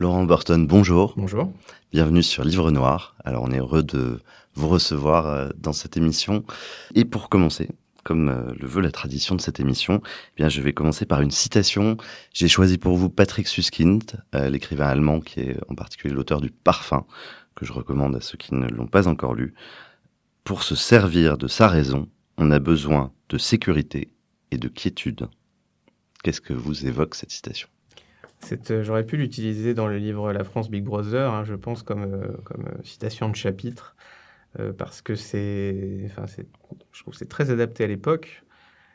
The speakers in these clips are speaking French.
Laurent Burton, bonjour. Bonjour. Bienvenue sur Livre Noir. Alors, on est heureux de vous recevoir dans cette émission. Et pour commencer, comme le veut la tradition de cette émission, eh bien, je vais commencer par une citation. J'ai choisi pour vous Patrick Suskind, l'écrivain allemand qui est en particulier l'auteur du Parfum, que je recommande à ceux qui ne l'ont pas encore lu. Pour se servir de sa raison, on a besoin de sécurité et de quiétude. Qu'est-ce que vous évoque cette citation ? J'aurais pu l'utiliser dans le livre La France Big Brother, je pense, comme citation de chapitre, parce que je trouve que c'est très adapté à l'époque.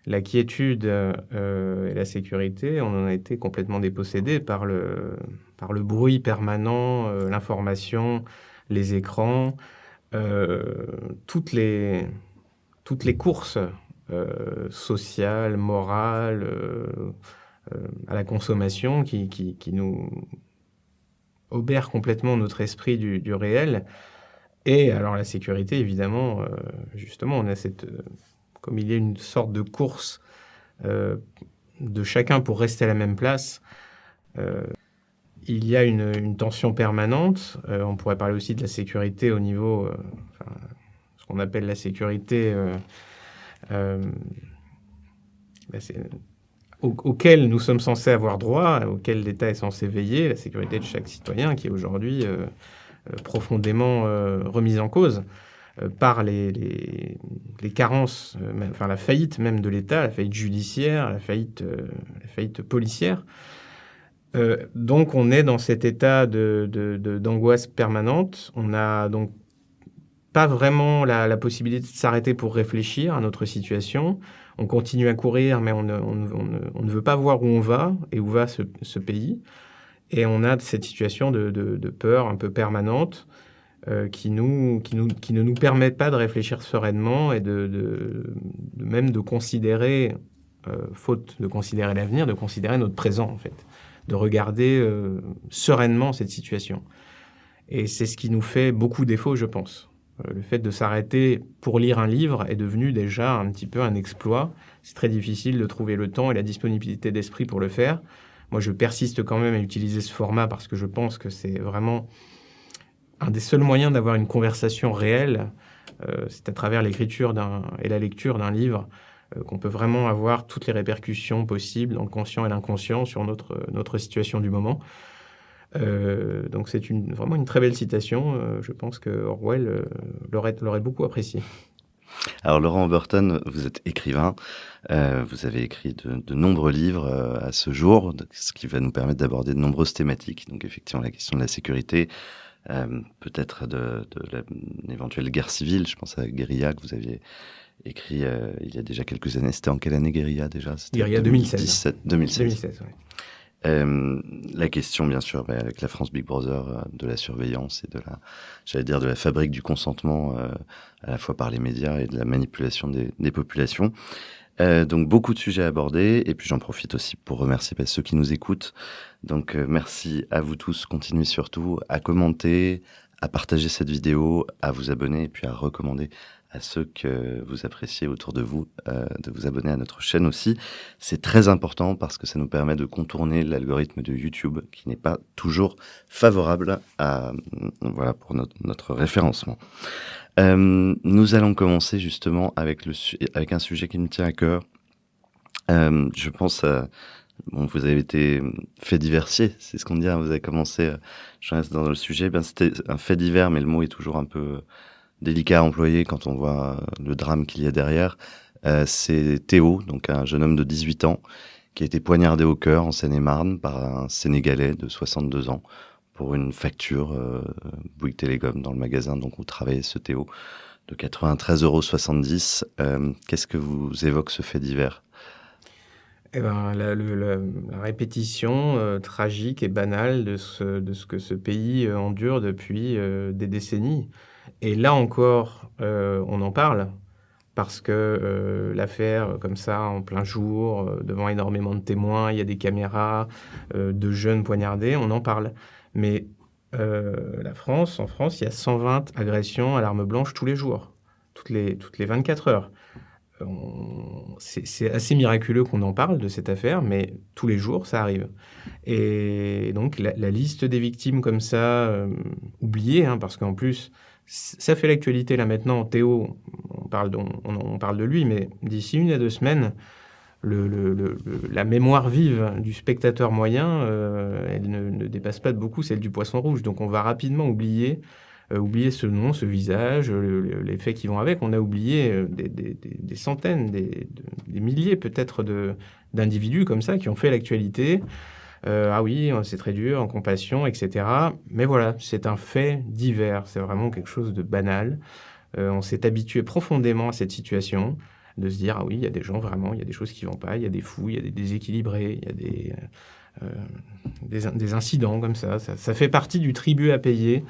La quiétude et la sécurité, on en a été complètement dépossédés par le bruit permanent, l'information, les écrans, toutes les courses sociales, morales, à la consommation qui nous obère complètement notre esprit du réel. Et alors la sécurité, évidemment, justement, on a comme il y a une sorte de course de chacun pour rester à la même place, il y a une tension permanente. On pourrait parler aussi de la sécurité au niveau, ce qu'on appelle la sécurité auquel nous sommes censés avoir droit, auquel l'État est censé veiller, la sécurité de chaque citoyen qui est aujourd'hui profondément remise en cause par les carences, la faillite même de l'État, la faillite judiciaire, la faillite policière. Donc on est dans cet état d'angoisse permanente. On n'a donc pas vraiment la possibilité de s'arrêter pour réfléchir à notre situation. On continue à courir, mais on ne veut pas voir où on va et où va ce pays. Et on a cette situation de peur un peu permanente qui ne nous permet pas de réfléchir sereinement et même de considérer, faute de considérer l'avenir, de considérer notre présent, en fait. De regarder sereinement cette situation. Et c'est ce qui nous fait beaucoup défaut, je pense. Le fait de s'arrêter pour lire un livre est devenu déjà un petit peu un exploit. C'est très difficile de trouver le temps et la disponibilité d'esprit pour le faire. Moi, je persiste quand même à utiliser ce format parce que je pense que c'est vraiment un des seuls moyens d'avoir une conversation réelle. C'est à travers l'écriture et la lecture d'un livre qu'on peut vraiment avoir toutes les répercussions possibles dans le conscient et l'inconscient sur notre situation du moment. Donc c'est vraiment une très belle citation. Je pense que Orwell l'aurait beaucoup apprécié. Alors Laurent Burton, vous êtes écrivain, vous avez écrit de nombreux livres à ce jour, ce qui va nous permettre d'aborder de nombreuses thématiques. Donc effectivement la question de la sécurité, peut-être de l'éventuelle guerre civile. Je pense à Guérilla que vous aviez écrit il y a déjà quelques années. C'était en quelle année Guérilla déjà ? C'était Guérilla 2016. 2016. Ouais. La question, bien sûr, avec la France Big Brother, de la surveillance et de la fabrique du consentement, à la fois par les médias et de la manipulation des populations. Donc, beaucoup de sujets abordés. Et puis, j'en profite aussi pour remercier ceux qui nous écoutent. Donc, merci à vous tous. Continuez surtout à commenter, à partager cette vidéo, à vous abonner et puis à recommander à ceux que vous appréciez autour de vous, de vous abonner à notre chaîne aussi. C'est très important parce que ça nous permet de contourner l'algorithme de YouTube qui n'est pas toujours favorable pour notre référencement. Nous allons commencer justement avec un sujet qui me tient à cœur. Je pense vous avez été fait diversier, c'est ce qu'on dit, vous avez commencé, je reste dans le sujet, c'était un fait divers, mais le mot est toujours un peu délicat à employer quand on voit le drame qu'il y a derrière. C'est Théo, donc un jeune homme de 18 ans, qui a été poignardé au cœur en Seine-et-Marne par un Sénégalais de 62 ans pour une facture Bouygues Télécom dans le magasin donc où travaillait ce Théo de 93,70 €. Qu'est-ce que vous évoque ce fait divers ? La répétition tragique et banale de ce que ce pays endure depuis des décennies. Et là encore, on en parle parce que l'affaire, comme ça, en plein jour, devant énormément de témoins, il y a des caméras, de jeunes poignardés, on en parle. Mais en France, il y a 120 agressions à l'arme blanche tous les jours, toutes les 24 heures. c'est assez miraculeux qu'on en parle de cette affaire, mais tous les jours, ça arrive. Et donc, la liste des victimes comme ça, oubliées, hein, parce qu'en plus, ça fait l'actualité là maintenant. Théo, on parle de lui, mais d'ici 1 à 2 semaines, la mémoire vive du spectateur moyen, elle ne dépasse pas de beaucoup celle du poisson rouge. Donc on va rapidement oublier ce nom, ce visage, les faits qui vont avec. On a oublié des centaines, des milliers peut-être d'individus comme ça qui ont fait l'actualité. Ah oui, c'est très dur, en compassion, etc. Mais voilà, c'est un fait divers. C'est vraiment quelque chose de banal. On s'est habitué profondément à cette situation, de se dire, ah oui, il y a des gens vraiment, il y a des choses qui ne vont pas, il y a des fous, il y a des déséquilibrés, il y a des incidents comme ça. Ça fait partie du tribut à payer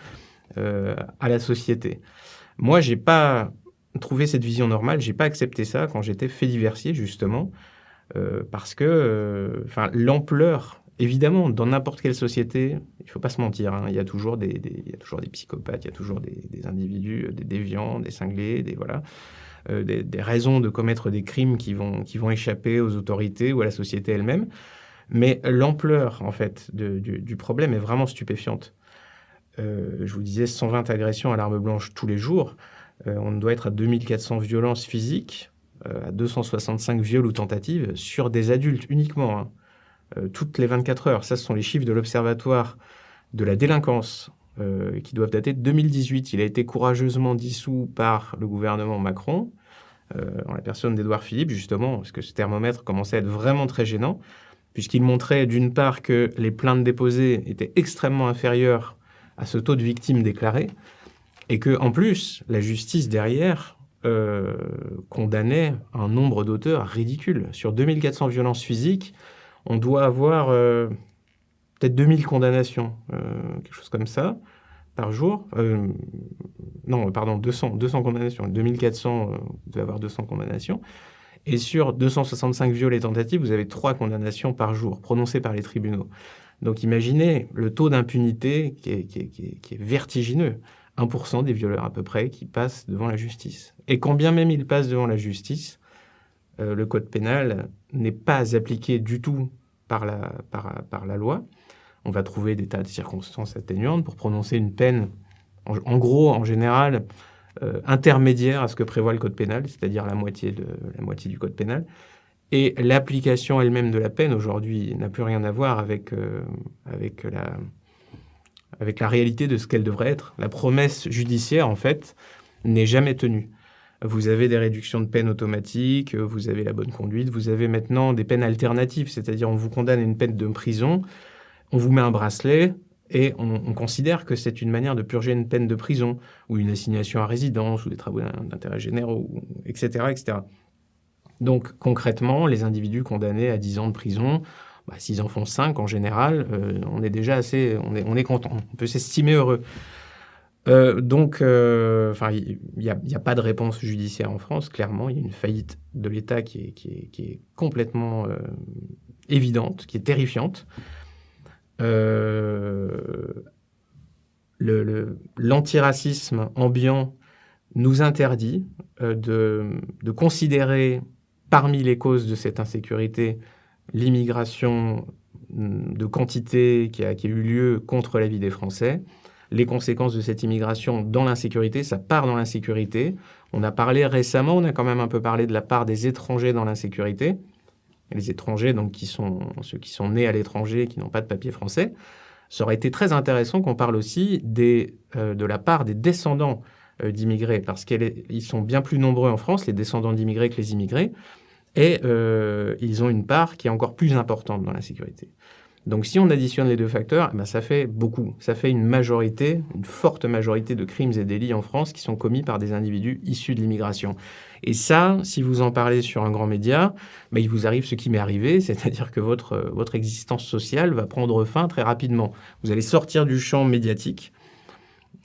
à la société. Moi, je n'ai pas trouvé cette vision normale, je n'ai pas accepté ça quand j'étais fait diversier, justement, parce que l'ampleur, évidemment, dans n'importe quelle société, il ne faut pas se mentir, hein, il y a toujours des psychopathes, il y a toujours des individus, des déviants, des cinglés, des raisons de commettre des crimes qui vont échapper aux autorités ou à la société elle-même. Mais l'ampleur, en fait, du problème est vraiment stupéfiante. Je vous disais 120 agressions à l'arme blanche tous les jours. On doit être à 2400 violences physiques, à 265 viols ou tentatives sur des adultes uniquement, hein, toutes les 24 heures. Ça, ce sont les chiffres de l'Observatoire de la délinquance qui doivent dater de 2018. Il a été courageusement dissous par le gouvernement Macron, en la personne d'Édouard Philippe, justement, parce que ce thermomètre commençait à être vraiment très gênant, puisqu'il montrait d'une part que les plaintes déposées étaient extrêmement inférieures à ce taux de victimes déclarées, et que en plus, la justice derrière condamnait un nombre d'auteurs ridicule. Sur 2400 violences physiques, on doit avoir peut-être 2000 condamnations, quelque chose comme ça, par jour. 200 condamnations. 2400, vous devez avoir 200 condamnations. Et sur 265 viols et tentatives, vous avez 3 condamnations par jour, prononcées par les tribunaux. Donc imaginez le taux d'impunité qui est vertigineux. 1% des violeurs à peu près qui passent devant la justice. Et quand bien même ils passent devant la justice, le code pénal n'est pas appliqué du tout par la loi. On va trouver des tas de circonstances atténuantes pour prononcer une peine, en gros, en général, intermédiaire à ce que prévoit le code pénal, c'est-à-dire la moitié du code pénal. Et l'application elle-même de la peine, aujourd'hui, n'a plus rien à voir avec la réalité de ce qu'elle devrait être. La promesse judiciaire, en fait, n'est jamais tenue. Vous avez des réductions de peine automatiques, vous avez la bonne conduite, vous avez maintenant des peines alternatives, c'est-à-dire on vous condamne à une peine de prison, on vous met un bracelet et on considère que c'est une manière de purger une peine de prison ou une assignation à résidence ou des travaux d'intérêt généraux, etc., etc. Donc concrètement, les individus condamnés à 10 ans de prison, s'ils en font 5 en général, on est déjà on est content, on peut s'estimer heureux. Donc, il n'y a pas de réponse judiciaire en France, clairement. Il y a une faillite de l'État qui est complètement évidente, qui est terrifiante. L'antiracisme ambiant nous interdit de considérer parmi les causes de cette insécurité l'immigration de quantité qui a eu lieu contre la vie des Français. Les conséquences de cette immigration dans l'insécurité, ça part dans l'insécurité. On a parlé récemment, on a quand même un peu parlé de la part des étrangers dans l'insécurité. Les étrangers, donc, ceux qui sont nés à l'étranger, qui n'ont pas de papier français. Ça aurait été très intéressant qu'on parle aussi de la part des descendants d'immigrés, parce qu'ils sont bien plus nombreux en France, les descendants d'immigrés, que les immigrés, et ils ont une part qui est encore plus importante dans l'insécurité. Donc si on additionne les deux facteurs, ça fait beaucoup. Ça fait une forte majorité de crimes et délits en France qui sont commis par des individus issus de l'immigration. Et ça, si vous en parlez sur un grand média, il vous arrive ce qui m'est arrivé, c'est-à-dire que votre existence sociale va prendre fin très rapidement. Vous allez sortir du champ médiatique.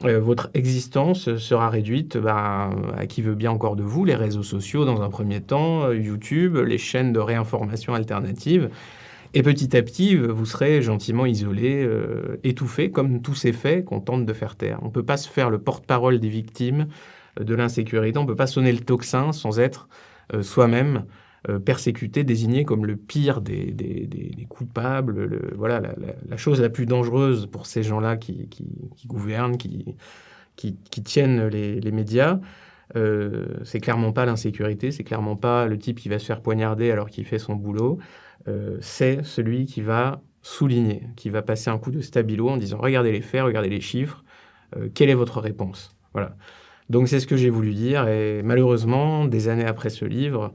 Votre existence sera réduite à qui veut bien encore de vous, les réseaux sociaux dans un premier temps, YouTube, les chaînes de réinformation alternatives. Et petit à petit, vous serez gentiment isolé, étouffé, comme tous ces faits qu'on tente de faire taire. On ne peut pas se faire le porte-parole des victimes de l'insécurité, on ne peut pas sonner le tocsin sans être soi-même persécuté, désigné comme le pire des coupables, voilà, la chose la plus dangereuse pour ces gens-là qui gouvernent, qui tiennent les médias. C'est clairement pas l'insécurité, c'est clairement pas le type qui va se faire poignarder alors qu'il fait son boulot. C'est celui qui va souligner, qui va passer un coup de stabilo en disant « Regardez les faits, regardez les chiffres, quelle est votre réponse ?» Voilà. Donc c'est ce que j'ai voulu dire, et malheureusement, des années après ce livre,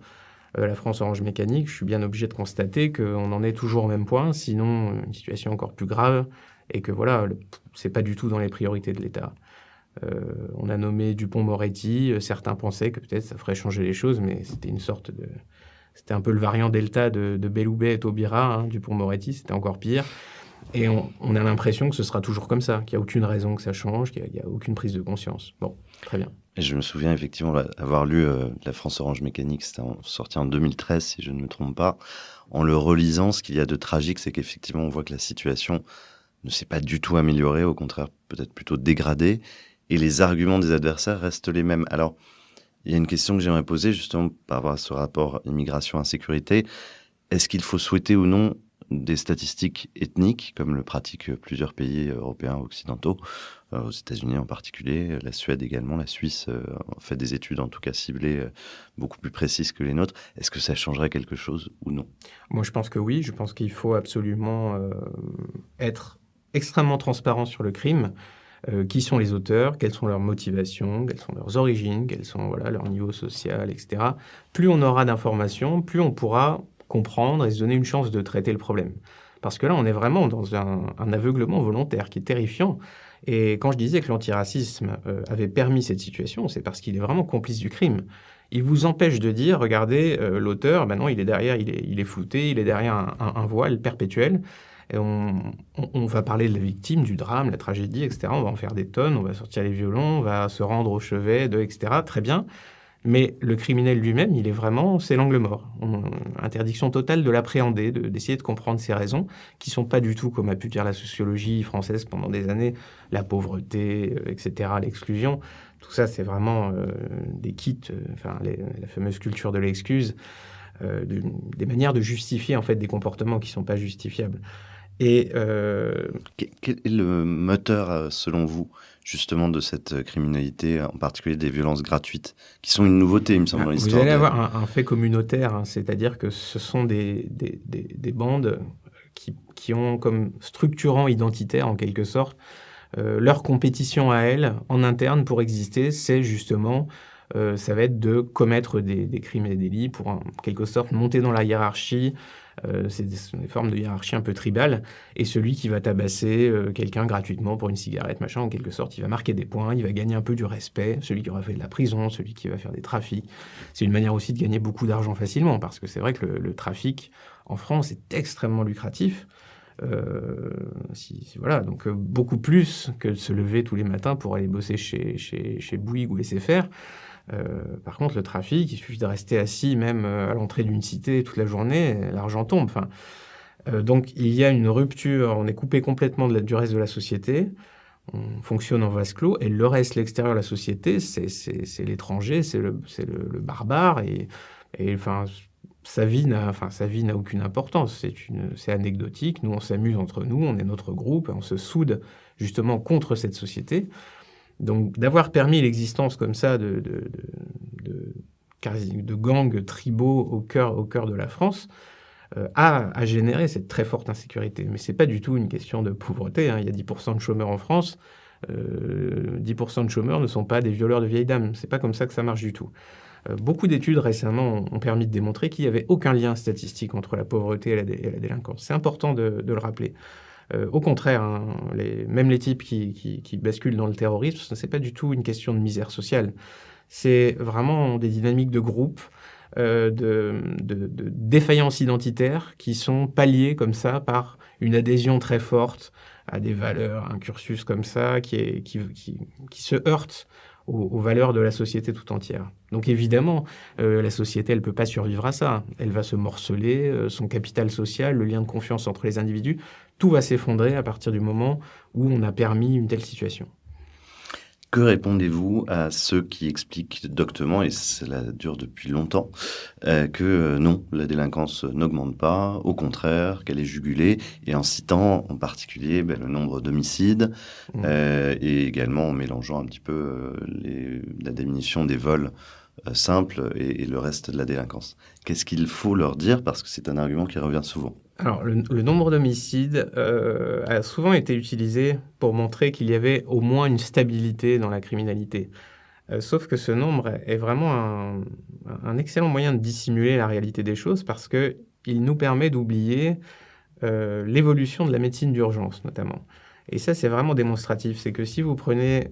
La France Orange Mécanique, je suis bien obligé de constater qu'on en est toujours au même point, sinon une situation encore plus grave, et que voilà, c'est pas du tout dans les priorités de l'État. On a nommé Dupond-Moretti, certains pensaient que peut-être ça ferait changer les choses, mais c'était une sorte de... C'était un peu le variant Delta de Belloubet et Taubira, hein, Dupond-Moretti, c'était encore pire. Et on a l'impression que ce sera toujours comme ça, qu'il n'y a aucune raison que ça change, qu'il n'y a aucune prise de conscience. Bon, très bien. Et je me souviens effectivement avoir lu La France Orange Mécanique, c'était sorti en 2013 si je ne me trompe pas. En le relisant, ce qu'il y a de tragique, c'est qu'effectivement on voit que la situation ne s'est pas du tout améliorée, au contraire peut-être plutôt dégradée, et les arguments des adversaires restent les mêmes. Alors, il y a une question que j'aimerais poser justement par rapport à ce rapport immigration-insécurité. Est-ce qu'il faut souhaiter ou non des statistiques ethniques, comme le pratiquent plusieurs pays européens occidentaux, aux États-Unis en particulier, la Suède également, la Suisse fait des études en tout cas ciblées beaucoup plus précises que les nôtres. Est-ce que ça changerait quelque chose ou non? Moi, je pense que oui. Je pense qu'il faut absolument être extrêmement transparent sur le crime. Qui sont les auteurs, quelles sont leurs motivations, quelles sont leurs origines, quels sont leur niveau social, etc. Plus on aura d'informations, plus on pourra comprendre et se donner une chance de traiter le problème. Parce que là, on est vraiment dans un aveuglement volontaire qui est terrifiant. Et quand je disais que l'antiracisme avait permis cette situation, c'est parce qu'il est vraiment complice du crime. Il vous empêche de dire, regardez, l'auteur, ben non, il est derrière, il est flouté, il est derrière un voile perpétuel. Et on va parler de la victime, du drame, la tragédie, etc. On va en faire des tonnes, on va sortir les violons, on va se rendre au chevet, etc. Très bien. Mais le criminel lui-même, c'est l'angle mort. Interdiction totale de l'appréhender, d'essayer de comprendre ses raisons, qui sont pas du tout, comme a pu dire la sociologie française pendant des années, la pauvreté, etc., l'exclusion. Tout ça, c'est vraiment des kits, la fameuse culture de l'excuse, des manières de justifier en fait des comportements qui sont pas justifiables. Et quel est le moteur, selon vous, justement, de cette criminalité, en particulier des violences gratuites, qui sont une nouveauté, il me semble, dans l'histoire. Vous allez avoir un fait communautaire, hein, c'est-à-dire que ce sont des bandes qui ont comme structurant identitaire, en quelque sorte, leur compétition à elles, en interne, pour exister, c'est justement... ça va être de commettre des crimes et des délits pour, en quelque sorte, monter dans la hiérarchie. C'est des formes de hiérarchie un peu tribale. Et celui qui va tabasser quelqu'un gratuitement pour une cigarette, machin, en quelque sorte, il va marquer des points, il va gagner un peu du respect. Celui qui aura fait de la prison, celui qui va faire des trafics. C'est une manière aussi de gagner beaucoup d'argent facilement, parce que c'est vrai que le trafic en France est extrêmement lucratif. Voilà, donc beaucoup plus que de se lever tous les matins pour aller bosser chez Bouygues ou SFR. Par contre, le trafic, il suffit de rester assis même à l'entrée d'une cité toute la journée, l'argent tombe. Donc il y a une rupture, on est coupé complètement du reste de la société, on fonctionne en vase clos, et le reste, l'extérieur de la société, c'est l'étranger, c'est le barbare, et sa vie n'a aucune importance, c'est anecdotique, nous on s'amuse entre nous, on est notre groupe, on se soude justement contre cette société. Donc, d'avoir permis l'existence comme ça de gangs tribaux au cœur de la France a généré cette très forte insécurité. Mais ce n'est pas du tout une question de pauvreté, hein. Il y a 10% de chômeurs en France. 10% de chômeurs ne sont pas des violeurs de vieilles dames. Ce n'est pas comme ça que ça marche du tout. Beaucoup d'études récemment ont permis de démontrer qu'il n'y avait aucun lien statistique entre la pauvreté et la délinquance. C'est important de le rappeler. Au contraire, hein, même les types qui basculent dans le terrorisme, ce n'est pas du tout une question de misère sociale. C'est vraiment des dynamiques de groupe, de défaillance identitaire qui sont palliées comme ça par une adhésion très forte à des valeurs, un cursus comme ça qui se heurte aux valeurs de la société tout entière. Donc évidemment, la société, elle ne peut pas survivre à ça. Elle va se morceler, son capital social, le lien de confiance entre les individus, tout va s'effondrer à partir du moment où on a permis une telle situation. Que répondez-vous à ceux qui expliquent doctement, et cela dure depuis longtemps, que non, la délinquance n'augmente pas, au contraire, qu'elle est jugulée, et en citant en particulier le nombre d'homicides, et également en mélangeant un petit peu la diminution des vols simples et le reste de la délinquance. Qu'est-ce qu'il faut leur dire? Parce que c'est un argument qui revient souvent. Alors, le nombre d'homicides a souvent été utilisé pour montrer qu'il y avait au moins une stabilité dans la criminalité. Sauf que ce nombre est vraiment un excellent moyen de dissimuler la réalité des choses parce qu'il nous permet d'oublier l'évolution de la médecine d'urgence, notamment. Et ça, c'est vraiment démonstratif. C'est que si vous prenez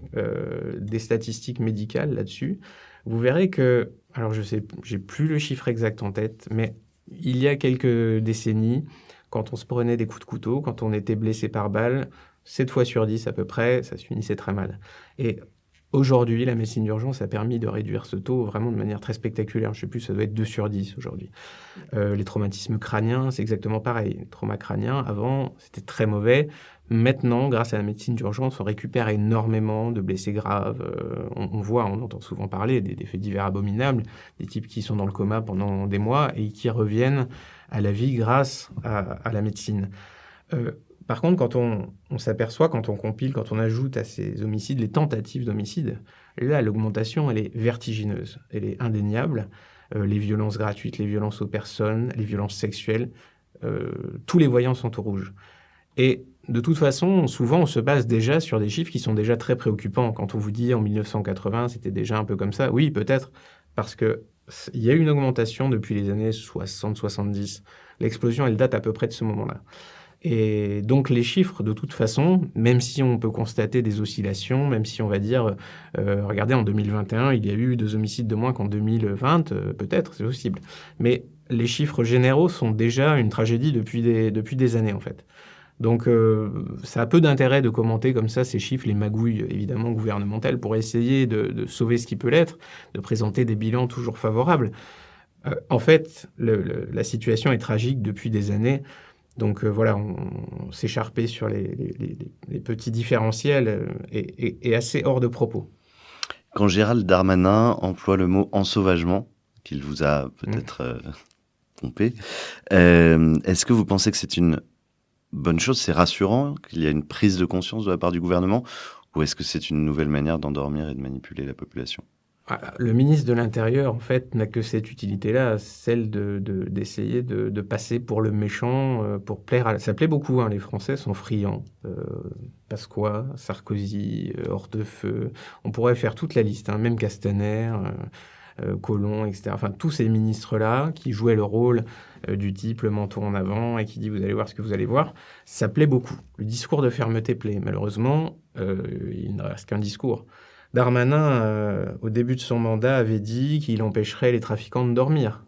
des statistiques médicales là-dessus, vous verrez que, alors je sais, j'ai plus le chiffre exact en tête, mais il y a quelques décennies, quand on se prenait des coups de couteau, quand on était blessé par balle, 7 fois sur 10 à peu près, ça se finissait très mal. Et aujourd'hui, la médecine d'urgence a permis de réduire ce taux vraiment de manière très spectaculaire. Je ne sais plus, ça doit être 2 sur 10 aujourd'hui. Les traumatismes crâniens, c'est exactement pareil. Les traumas crâniens, avant, c'était très mauvais. Maintenant, grâce à la médecine d'urgence, on récupère énormément de blessés graves. On entend souvent parler des faits divers abominables, des types qui sont dans le coma pendant des mois et qui reviennent à la vie grâce à la médecine. Par contre, quand on s'aperçoit, quand on compile, quand on ajoute à ces homicides les tentatives d'homicide, là, l'augmentation, elle est vertigineuse, elle est indéniable. Les violences gratuites, les violences aux personnes, les violences sexuelles, tous les voyants sont au rouge. Et de toute façon, souvent, on se base déjà sur des chiffres qui sont déjà très préoccupants. Quand on vous dit en 1980, c'était déjà un peu comme ça, oui, peut-être, parce qu'il y a eu une augmentation depuis les années 60-70. L'explosion, elle date à peu près de ce moment-là. Et donc les chiffres, de toute façon, même si on peut constater des oscillations, même si on va dire, regardez, en 2021, il y a eu 2 homicides de moins qu'en 2020, peut-être, c'est possible. Mais les chiffres généraux sont déjà une tragédie depuis des années, en fait. Donc ça a peu d'intérêt de commenter comme ça ces chiffres, les magouilles évidemment gouvernementales, pour essayer de sauver ce qui peut l'être, de présenter des bilans toujours favorables. En fait, la situation est tragique depuis des années. Donc voilà, on s'écharper sur les petits différentiels est assez hors de propos. Quand Gérald Darmanin emploie le mot ensauvagement, qu'il vous a peut-être pompé, est-ce que vous pensez que c'est une bonne chose, c'est rassurant, qu'il y a une prise de conscience de la part du gouvernement, ou est-ce que c'est une nouvelle manière d'endormir et de manipuler la population? Le ministre de l'Intérieur, en fait, n'a que cette utilité-là, celle d'essayer de passer pour le méchant, pour plaire à... Ça plaît beaucoup, hein, les Français sont friands. Pasqua, Sarkozy, Hortefeux, on pourrait faire toute la liste, hein, même Castaner, Collomb, etc. Enfin, tous ces ministres-là qui jouaient le rôle du type le menton en avant et qui dit « vous allez voir ce que vous allez voir », ça plaît beaucoup. Le discours de fermeté plaît. Malheureusement, il ne reste qu'un discours. Darmanin, au début de son mandat, avait dit qu'il empêcherait les trafiquants de dormir.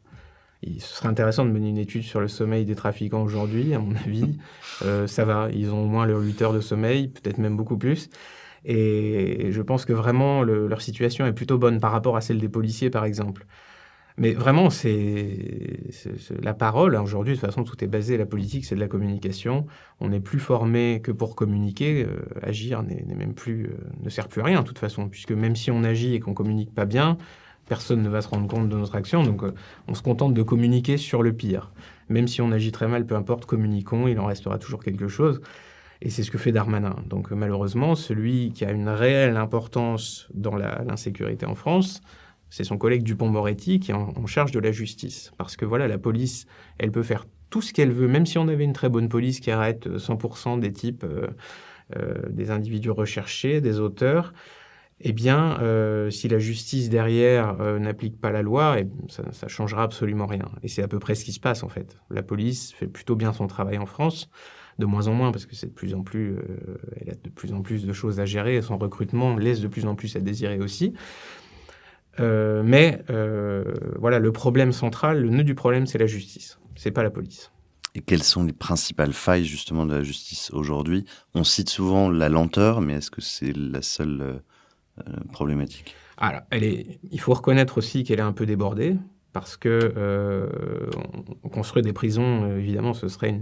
Ce serait intéressant de mener une étude sur le sommeil des trafiquants aujourd'hui, à mon avis. Ça va, ils ont au moins leurs 8 heures de sommeil, peut-être même beaucoup plus. Et je pense que vraiment, leur situation est plutôt bonne par rapport à celle des policiers, par exemple. Mais vraiment, c'est la parole. Aujourd'hui, de toute façon, tout est basé, la politique, c'est de la communication. On n'est plus formé que pour communiquer. Agir ne sert plus à rien, de toute façon, puisque même si on agit et qu'on communique pas bien, personne ne va se rendre compte de notre action. Donc, on se contente de communiquer sur le pire. Même si on agit très mal, peu importe, communiquons, il en restera toujours quelque chose. Et c'est ce que fait Darmanin. Donc, malheureusement, celui qui a une réelle importance dans l'insécurité en France, c'est son collègue Dupond-Moretti qui est en charge de la justice. Parce que voilà, la police, elle peut faire tout ce qu'elle veut, même si on avait une très bonne police qui arrête 100% des types, des individus recherchés, des auteurs. Eh bien, si la justice derrière n'applique pas la loi, ça changera absolument rien. Et c'est à peu près ce qui se passe en fait. La police fait plutôt bien son travail en France, de moins en moins parce que c'est de plus en plus, elle a de plus en plus de choses à gérer. Son recrutement laisse de plus en plus à désirer aussi. Mais voilà, le problème central, le nœud du problème, c'est la justice. C'est pas la police. Et quelles sont les principales failles justement de la justice aujourd'hui? On cite souvent la lenteur, mais est-ce que c'est la seule problématique? Alors, il faut reconnaître aussi qu'elle est un peu débordée, parce que construire des prisons, évidemment, ce serait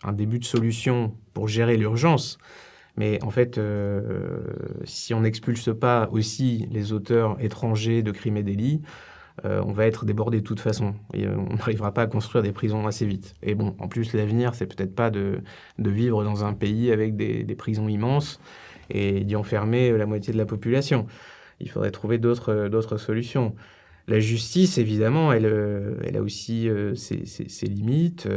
un début de solution pour gérer l'urgence. Mais en fait, si on n'expulse pas aussi les auteurs étrangers de crimes et délits, on va être débordé de toute façon. Et on n'arrivera pas à construire des prisons assez vite. Et bon, en plus, l'avenir, c'est peut-être pas de vivre dans un pays avec des prisons immenses et d'y enfermer la moitié de la population. Il faudrait trouver d'autres solutions. La justice, évidemment, elle a aussi ses limites.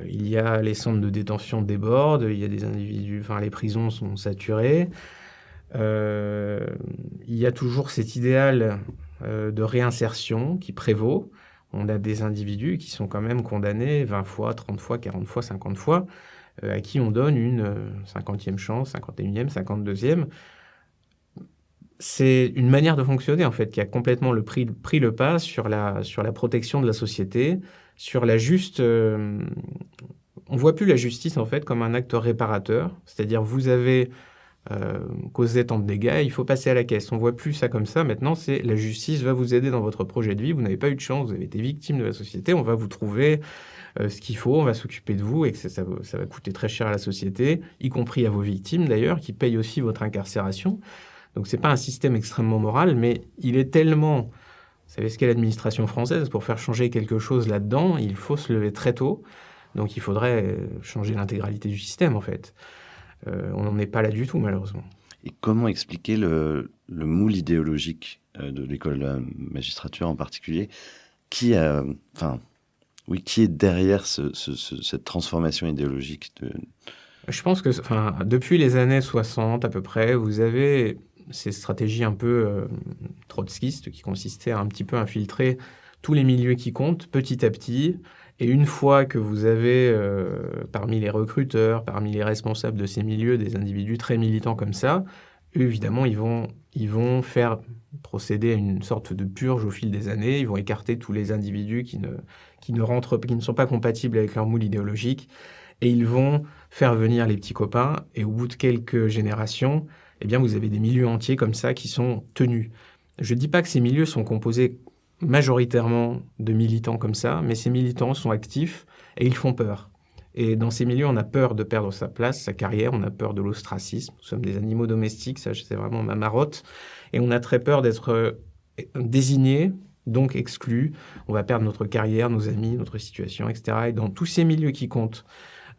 Il y a les centres de détention débordent, il y a des individus, enfin les prisons sont saturées. Il y a toujours cet idéal de réinsertion qui prévaut. On a des individus qui sont quand même condamnés 20 fois, 30 fois, 40 fois, 50 fois, à qui on donne une 50e chance, 51e, 52e. C'est une manière de fonctionner, en fait, qui a complètement pris le pas sur la protection de la société, sur la juste... on voit plus la justice, en fait, comme un acte réparateur. C'est-à-dire, vous avez causé tant de dégâts, il faut passer à la caisse. On voit plus ça comme ça. Maintenant, c'est la justice va vous aider dans votre projet de vie. Vous n'avez pas eu de chance, vous avez été victime de la société. On va vous trouver ce qu'il faut, on va s'occuper de vous et que ça va coûter très cher à la société, y compris à vos victimes, d'ailleurs, qui payent aussi votre incarcération. Donc, c'est pas un système extrêmement moral, mais il est tellement... Vous savez ce qu'est l'administration française? Pour faire changer quelque chose là-dedans, il faut se lever très tôt. Donc, il faudrait changer l'intégralité du système, en fait. On n'en est pas là du tout, malheureusement. Et comment expliquer le moule idéologique de l'école de la magistrature en particulier, qui est derrière cette transformation idéologique Je pense que depuis les années 60 à peu près, vous avez ces stratégies un peu trotskistes qui consistaient à un petit peu infiltrer tous les milieux qui comptent petit à petit. Et une fois que vous avez parmi les recruteurs, parmi les responsables de ces milieux, des individus très militants comme ça, eux, évidemment, ils vont faire procéder à une sorte de purge au fil des années. Ils vont écarter tous les individus qui ne sont pas compatibles avec leur moule idéologique. Et ils vont faire venir les petits copains. Et au bout de quelques générations, eh bien, vous avez des milieux entiers comme ça qui sont tenus. Je ne dis pas que ces milieux sont composés majoritairement de militants comme ça, mais ces militants sont actifs et ils font peur. Et dans ces milieux, on a peur de perdre sa place, sa carrière, on a peur de l'ostracisme. Nous sommes des animaux domestiques, ça c'est vraiment ma marotte. Et on a très peur d'être désignés, donc exclus. On va perdre notre carrière, nos amis, notre situation, etc. Et dans tous ces milieux qui comptent,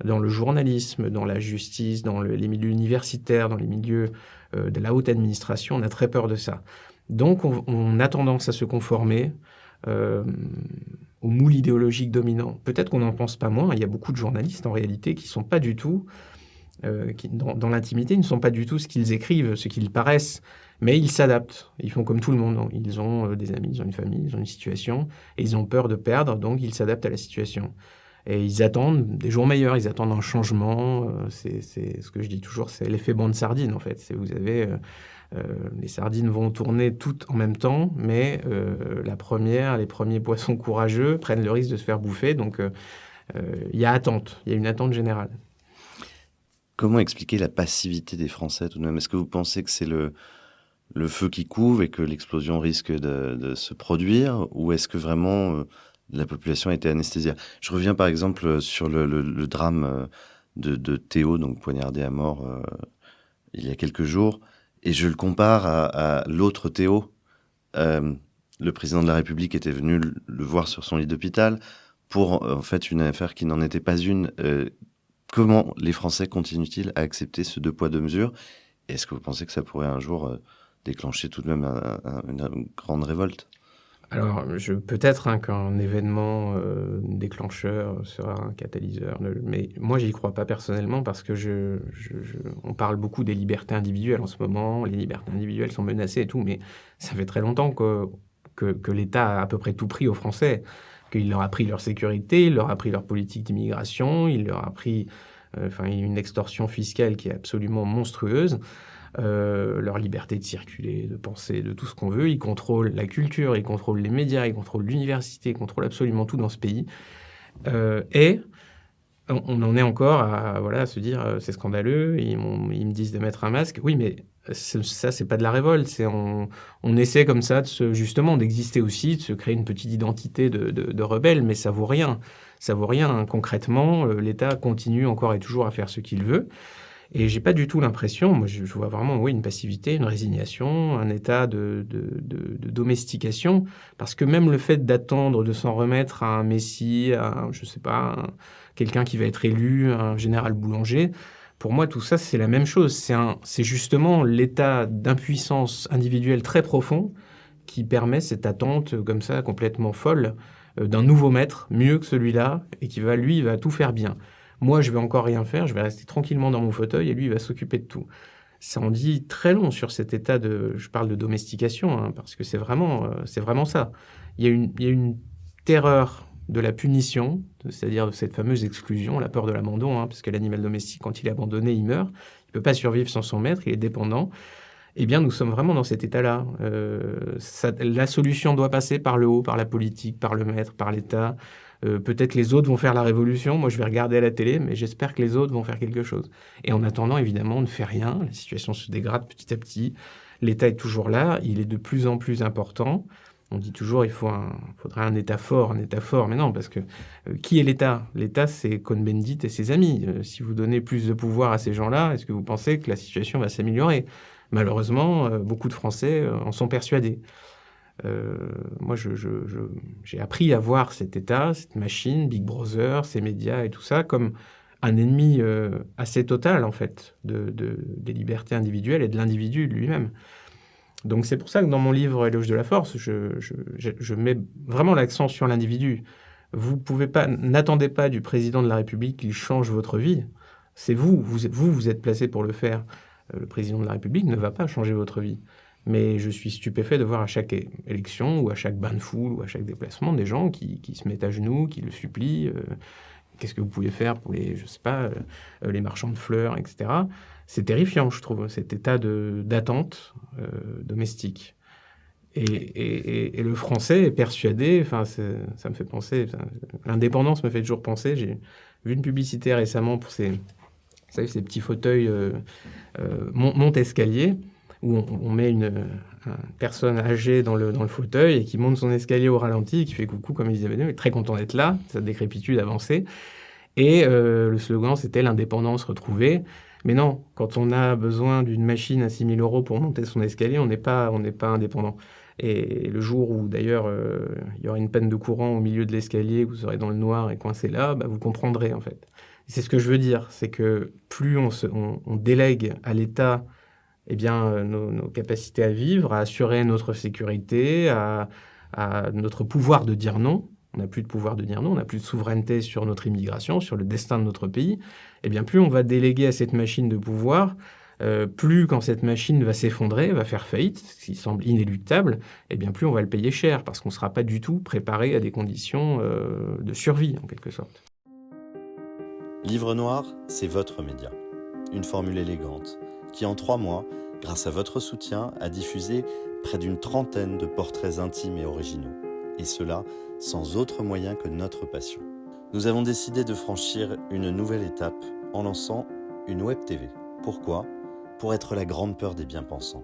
dans le journalisme, dans la justice, dans les milieux universitaires, dans les milieux de la haute administration, on a très peur de ça. Donc, on a tendance à se conformer au moule idéologique dominant. Peut-être qu'on n'en pense pas moins. Il y a beaucoup de journalistes, en réalité, qui ne sont pas du tout, dans l'intimité, ils ne sont pas du tout ce qu'ils écrivent, ce qu'ils paraissent, mais ils s'adaptent. Ils font comme tout le monde. Ils ont des amis, ils ont une famille, ils ont une situation, et ils ont peur de perdre, donc ils s'adaptent à la situation. Et ils attendent des jours meilleurs, ils attendent un changement. C'est ce que je dis toujours, c'est l'effet bande sardine, en fait. Vous avez... les sardines vont tourner toutes en même temps, mais les premiers poissons courageux prennent le risque de se faire bouffer. Donc, il y a une attente générale. Comment expliquer la passivité des Français tout de même? Est-ce que vous pensez que c'est le feu qui couve et que l'explosion risque de se produire? Ou est-ce que vraiment la population a été anesthésiée? Je reviens par exemple sur le drame de Théo, donc poignardé à mort il y a quelques jours. Et je le compare à l'autre Théo. Le président de la République était venu le voir sur son lit d'hôpital pour en fait une affaire qui n'en était pas une. Comment les Français continuent-ils à accepter ce deux poids deux mesures? Est-ce que vous pensez que ça pourrait un jour déclencher tout de même une grande révolte? Alors, peut-être qu'un événement déclencheur sera un catalyseur, mais moi, j'y crois pas personnellement parce que on parle beaucoup des libertés individuelles en ce moment. Les libertés individuelles sont menacées et tout, mais ça fait très longtemps que l'État a à peu près tout pris aux Français, qu'il leur a pris leur sécurité, il leur a pris leur politique d'immigration, il leur a pris une extorsion fiscale qui est absolument monstrueuse. Leur liberté de circuler, de penser, de tout ce qu'on veut. Ils contrôlent la culture, ils contrôlent les médias, ils contrôlent l'université, ils contrôlent absolument tout dans ce pays. Et on en est encore à se dire c'est scandaleux, ils me disent de mettre un masque. Oui, mais ça, c'est pas de la révolte. On essaie comme ça justement d'exister aussi, de se créer une petite identité de rebelle, mais ça vaut rien. Ça vaut rien. Concrètement, l'État continue encore et toujours à faire ce qu'il veut. Et j'ai pas du tout l'impression, moi je vois vraiment une passivité, une résignation, un état de domestication, parce que même le fait d'attendre, de s'en remettre à un messie, à je sais pas, quelqu'un qui va être élu, un général Boulanger, pour moi tout ça c'est la même chose. C'est justement l'état d'impuissance individuelle très profond qui permet cette attente comme ça complètement folle d'un nouveau maître, mieux que celui-là, et qui lui, va tout faire bien. Moi, je vais encore rien faire, je vais rester tranquillement dans mon fauteuil, et lui, il va s'occuper de tout. Ça en dit très long sur cet état je parle de domestication, hein, parce que c'est vraiment ça. Il y a une terreur de la punition, c'est-à-dire de cette fameuse exclusion, la peur de l'abandon, hein, parce que l'animal domestique, quand il est abandonné, il meurt. Il ne peut pas survivre sans son maître, il est dépendant. Eh bien, nous sommes vraiment dans cet état-là. La solution doit passer par le haut, par la politique, par le maître, par l'État. Peut-être les autres vont faire la révolution. Moi, je vais regarder à la télé, mais j'espère que les autres vont faire quelque chose. Et en attendant, évidemment, on ne fait rien. La situation se dégrade petit à petit. L'État est toujours là. Il est de plus en plus important. On dit toujours il faudrait un État fort, un État fort. Mais non, parce que qui est l'État? L'État, c'est Cohn-Bendit et ses amis. Si vous donnez plus de pouvoir à ces gens-là, est-ce que vous pensez que la situation va s'améliorer? Malheureusement, beaucoup de Français en sont persuadés. Moi, j'ai appris à voir cet État, cette machine, Big Brother, ces médias et tout ça, comme un ennemi assez total, en fait, des libertés individuelles et de l'individu lui-même. Donc c'est pour ça que dans mon livre Éloge de la force, je mets vraiment l'accent sur l'individu. N'attendez pas du président de la République qu'il change votre vie. C'est vous êtes placé pour le faire. Le président de la République ne va pas changer votre vie. Mais je suis stupéfait de voir à chaque élection ou à chaque bain de foule ou à chaque déplacement des gens qui se mettent à genoux, qui le supplient. Qu'est-ce que vous pouvez faire pour les marchands de fleurs, etc. C'est terrifiant, je trouve, cet état d'attente domestique. Et le Français est persuadé, ça me fait penser, l'indépendance me fait toujours penser, j'ai vu une publicité récemment pour ces petits fauteuils monte-escalier, où on met une personne âgée dans le fauteuil et qui monte son escalier au ralenti, qui fait coucou comme Elisabeth II, est très content d'être là, sa décrépitude avancée. Et le slogan, c'était l'indépendance retrouvée. Mais non, quand on a besoin d'une machine à 6 000 € pour monter son escalier, on n'est pas indépendant. Et le jour où, d'ailleurs, il y aura une panne de courant au milieu de l'escalier, vous serez dans le noir et coincé là, vous comprendrez, en fait. Et c'est ce que je veux dire, c'est que plus on délègue à l'État nos capacités à vivre, à assurer notre sécurité, à notre pouvoir de dire non. On n'a plus de pouvoir de dire non, on n'a plus de souveraineté sur notre immigration, sur le destin de notre pays. Plus on va déléguer à cette machine de pouvoir, plus quand cette machine va s'effondrer, va faire faillite, ce qui semble inéluctable, plus on va le payer cher, parce qu'on ne sera pas du tout préparé à des conditions de survie, en quelque sorte. Livre Noir, c'est votre média. Une formule élégante, qui en 3 mois, grâce à votre soutien, a diffusé près d'une 30aine de portraits intimes et originaux. Et cela sans autre moyen que notre passion. Nous avons décidé de franchir une nouvelle étape en lançant une web TV. Pourquoi ? Pour être la grande peur des bien-pensants.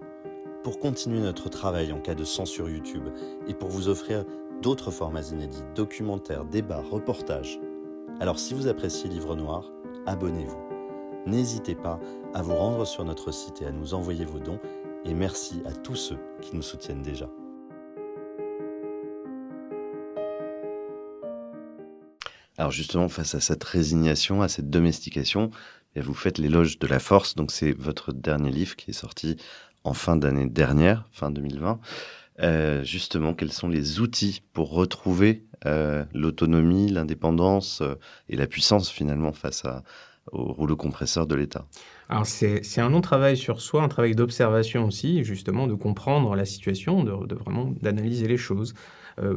Pour continuer notre travail en cas de censure YouTube et pour vous offrir d'autres formats inédits, documentaires, débats, reportages. Alors si vous appréciez Livre Noir, abonnez-vous. N'hésitez pas à vous rendre sur notre site et à nous envoyer vos dons. Et merci à tous ceux qui nous soutiennent déjà. Alors justement, face à cette résignation, à cette domestication, vous faites l'éloge de la force. Donc c'est votre dernier livre qui est sorti en fin d'année dernière, fin 2020. Justement, quels sont les outils pour retrouver l'autonomie, l'indépendance et la puissance finalement face au rouleau compresseur de l'État? Alors c'est un long travail sur soi, un travail d'observation aussi, justement, de comprendre la situation, vraiment d'analyser les choses.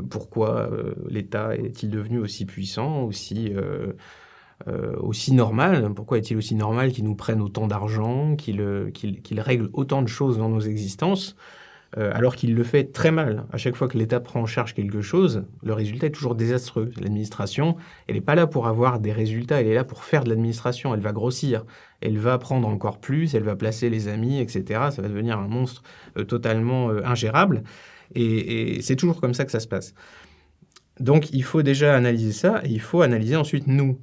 Pourquoi l'État est-il devenu aussi puissant, aussi normal? Pourquoi est-il aussi normal qu'il nous prenne autant d'argent, qu'il règle autant de choses dans nos existences, alors qu'il le fait très mal? À chaque fois que l'État prend en charge quelque chose, le résultat est toujours désastreux. L'administration, elle n'est pas là pour avoir des résultats, elle est là pour faire de l'administration. Elle va grossir, elle va prendre encore plus, elle va placer les amis, etc. Ça va devenir un monstre totalement ingérable. Et c'est toujours comme ça que ça se passe. Donc, il faut déjà analyser ça et il faut analyser ensuite nous.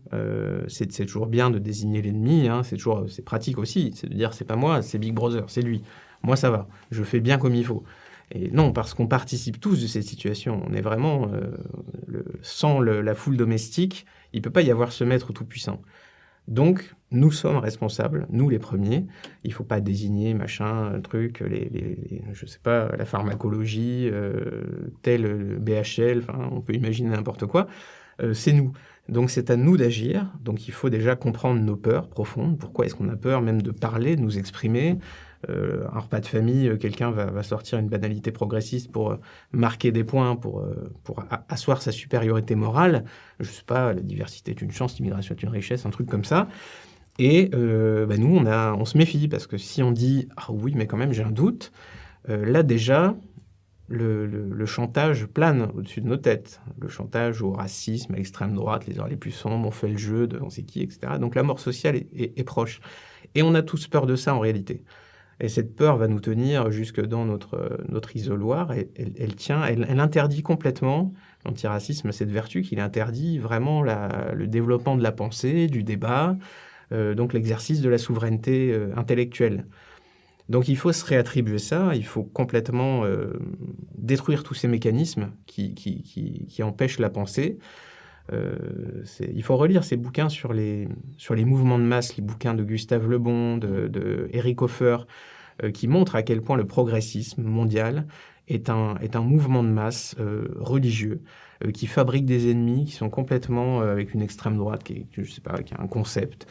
C'est toujours bien de désigner l'ennemi, hein, c'est pratique aussi. C'est de dire, c'est pas moi, c'est Big Brother, c'est lui. Moi, ça va, je fais bien comme il faut. Et non, parce qu'on participe tous de cette situation. On est vraiment, sans la foule domestique, il ne peut pas y avoir ce maître tout-puissant. Donc, nous sommes responsables, nous les premiers. Il ne faut pas désigner machin, truc, je sais pas, la pharmacologie, tel BHL, enfin, on peut imaginer n'importe quoi. C'est nous. Donc, c'est à nous d'agir. Donc, il faut déjà comprendre nos peurs profondes. Pourquoi est-ce qu'on a peur même de parler, de nous exprimer ? Un repas de famille, quelqu'un va sortir une banalité progressiste pour marquer des points, pour asseoir sa supériorité morale. Je sais pas, la diversité est une chance, l'immigration est une richesse, un truc comme ça. Et nous, on se méfie, parce que si on dit « Ah oui, mais quand même, j'ai un doute », là déjà, le chantage plane au-dessus de nos têtes. Le chantage au racisme, à l'extrême droite, les heures les plus sombres, on fait le jeu de on sait qui, etc. Donc la mort sociale est proche. Et on a tous peur de ça en réalité. Et cette peur va nous tenir jusque dans notre isoloir. Et elle interdit complètement, l'antiracisme, cette vertu qu'il interdit vraiment le développement de la pensée, du débat, donc l'exercice de la souveraineté intellectuelle. Donc il faut se réattribuer ça, il faut complètement détruire tous ces mécanismes qui empêchent la pensée. Il faut relire ces bouquins sur les mouvements de masse, les bouquins de Gustave Le Bon, de Eric Hofer, qui montrent à quel point le progressisme mondial est un mouvement de masse religieux qui fabrique des ennemis qui sont complètement avec une extrême droite qui a un concept,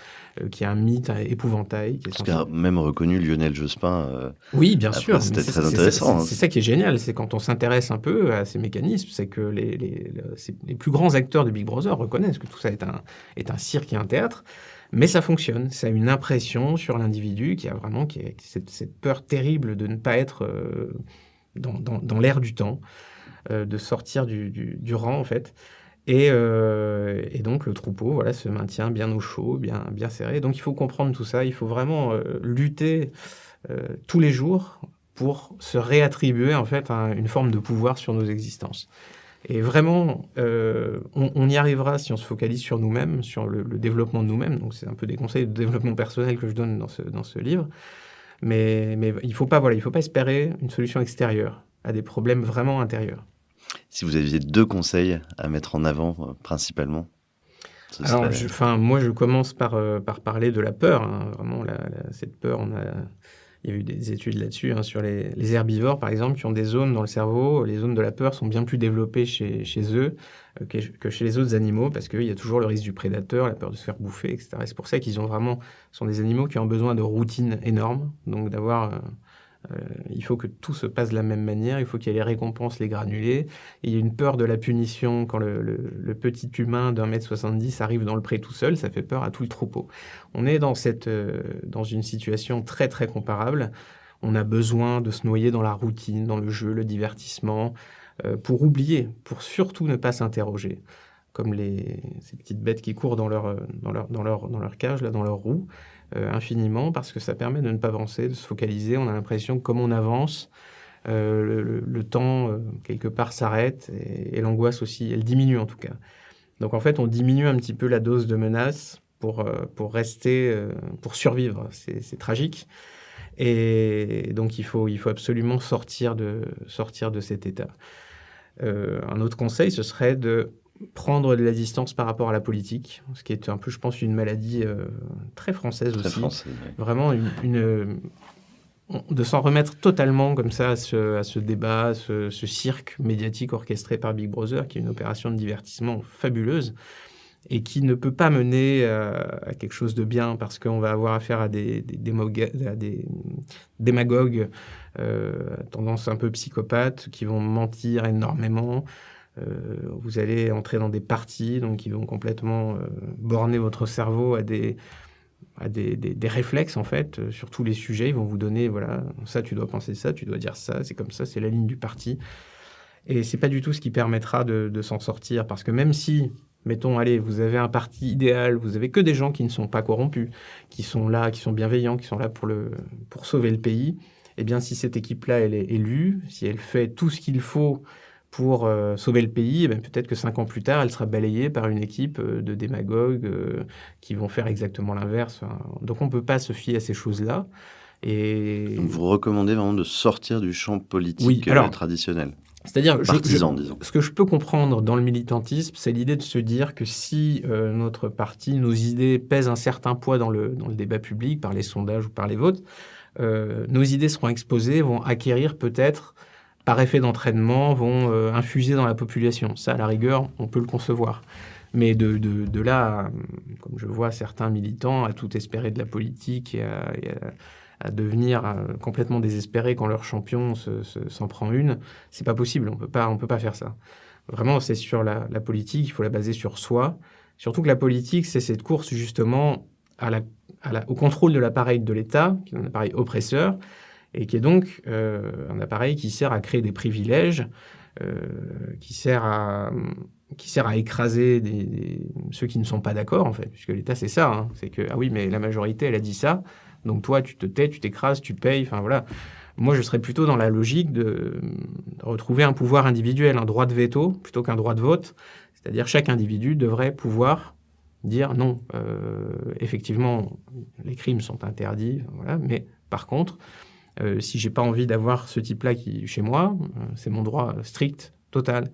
qui a un mythe, un épouvantail. Parce qu'a même reconnu Lionel Jospin. Oui, bien sûr. C'était très intéressant. C'est ça qui est génial, c'est quand on s'intéresse un peu à ces mécanismes, c'est que les plus grands acteurs de Big Brother reconnaissent que tout ça est un cirque et un théâtre. Mais ça fonctionne, ça a une impression sur l'individu qui a cette peur terrible de ne pas être dans l'air du temps, de sortir du rang en fait. Et donc le troupeau se maintient bien au chaud, bien serré. Donc il faut comprendre tout ça, il faut vraiment lutter tous les jours pour se réattribuer en fait une forme de pouvoir sur nos existences. Et vraiment, on y arrivera si on se focalise sur nous-mêmes, sur le développement de nous-mêmes. Donc c'est un peu des conseils de développement personnel que je donne dans ce livre. Mais il ne faut pas espérer une solution extérieure à des problèmes vraiment intérieurs. Si vous aviez 2 conseils à mettre en avant principalement, alors, moi, je commence par parler de la peur. Hein. Vraiment, cette peur, il y a eu des études là-dessus, hein, sur les herbivores, par exemple, qui ont des zones dans le cerveau. Les zones de la peur sont bien plus développées chez eux que chez les autres animaux, parce qu'il y a toujours le risque du prédateur, la peur de se faire bouffer, etc. Et c'est pour ça qu'ils sont des animaux qui ont besoin de routines énormes. Donc, il faut que tout se passe de la même manière, il faut qu'il y ait les récompenses, les granulés. Et il y a une peur de la punition quand le petit humain d'1m70 arrive dans le pré tout seul, ça fait peur à tout le troupeau. On est dans une situation très très comparable. On a besoin de se noyer dans la routine, dans le jeu, le divertissement, pour oublier, pour surtout ne pas s'interroger. Comme ces petites bêtes qui courent dans leur cage, là, dans leur roue, infiniment, parce que ça permet de ne pas avancer, de se focaliser. On a l'impression que comme on avance, le temps, quelque part, s'arrête, et l'angoisse aussi, elle diminue en tout cas. Donc en fait, on diminue un petit peu la dose de menace pour rester, pour survivre. C'est tragique. Et donc il faut absolument sortir de cet état. Un autre conseil, ce serait de prendre de la distance par rapport à la politique, ce qui est un peu, je pense, une maladie très française aussi. Français, oui. Vraiment, de s'en remettre totalement comme ça à ce débat, ce cirque médiatique orchestré par Big Brother, qui est une opération de divertissement fabuleuse et qui ne peut pas mener à quelque chose de bien, parce qu'on va avoir affaire à des démagogues tendance un peu psychopathes qui vont mentir énormément. Vous allez entrer dans des partis donc qui vont complètement borner votre cerveau à des réflexes en fait sur tous les sujets. Ils vont vous donner voilà, ça tu dois penser ça, tu dois dire ça, c'est comme ça, c'est la ligne du parti. Et c'est pas du tout ce qui permettra de s'en sortir, parce que même si, mettons, allez, vous avez un parti idéal, vous avez que des gens qui ne sont pas corrompus, qui sont là, qui sont bienveillants, qui sont là pour sauver le pays, eh bien si cette équipe-là elle est élue, si elle fait tout ce qu'il faut pour sauver le pays, peut-être que 5 ans plus tard, elle sera balayée par une équipe de démagogues qui vont faire exactement l'inverse. Donc on ne peut pas se fier à ces choses-là. Et... Donc vous recommandez vraiment de sortir du champ politique traditionnel. C'est-à-dire, partisan, disons. Ce que je peux comprendre dans le militantisme, c'est l'idée de se dire que si notre parti, nos idées pèsent un certain poids dans le débat public, par les sondages ou par les votes, nos idées seront exposées, vont acquérir peut-être, par effet d'entraînement, vont infuser dans la population. Ça, à la rigueur, on peut le concevoir. Mais de là, comme je vois certains militants, à tout espérer de la politique et à devenir complètement désespérés quand leur champion s'en prend une, c'est pas possible, on peut pas faire ça. Vraiment, c'est sur la politique, il faut la baser sur soi. Surtout que la politique, c'est cette course justement au contrôle de l'appareil de l'État, qui est un appareil oppresseur, et qui est donc un appareil qui sert à créer des privilèges, qui sert à écraser ceux qui ne sont pas d'accord, en fait, puisque l'État, c'est ça, hein, c'est que, ah oui, mais la majorité, elle a dit ça, donc toi, tu te tais, tu t'écrases, tu payes, enfin voilà. Moi, je serais plutôt dans la logique de retrouver un pouvoir individuel, un droit de veto, plutôt qu'un droit de vote. C'est-à-dire chaque individu devrait pouvoir dire non, effectivement, les crimes sont interdits, voilà, mais par contre, si j'ai pas envie d'avoir ce type-là chez moi, c'est mon droit strict, total.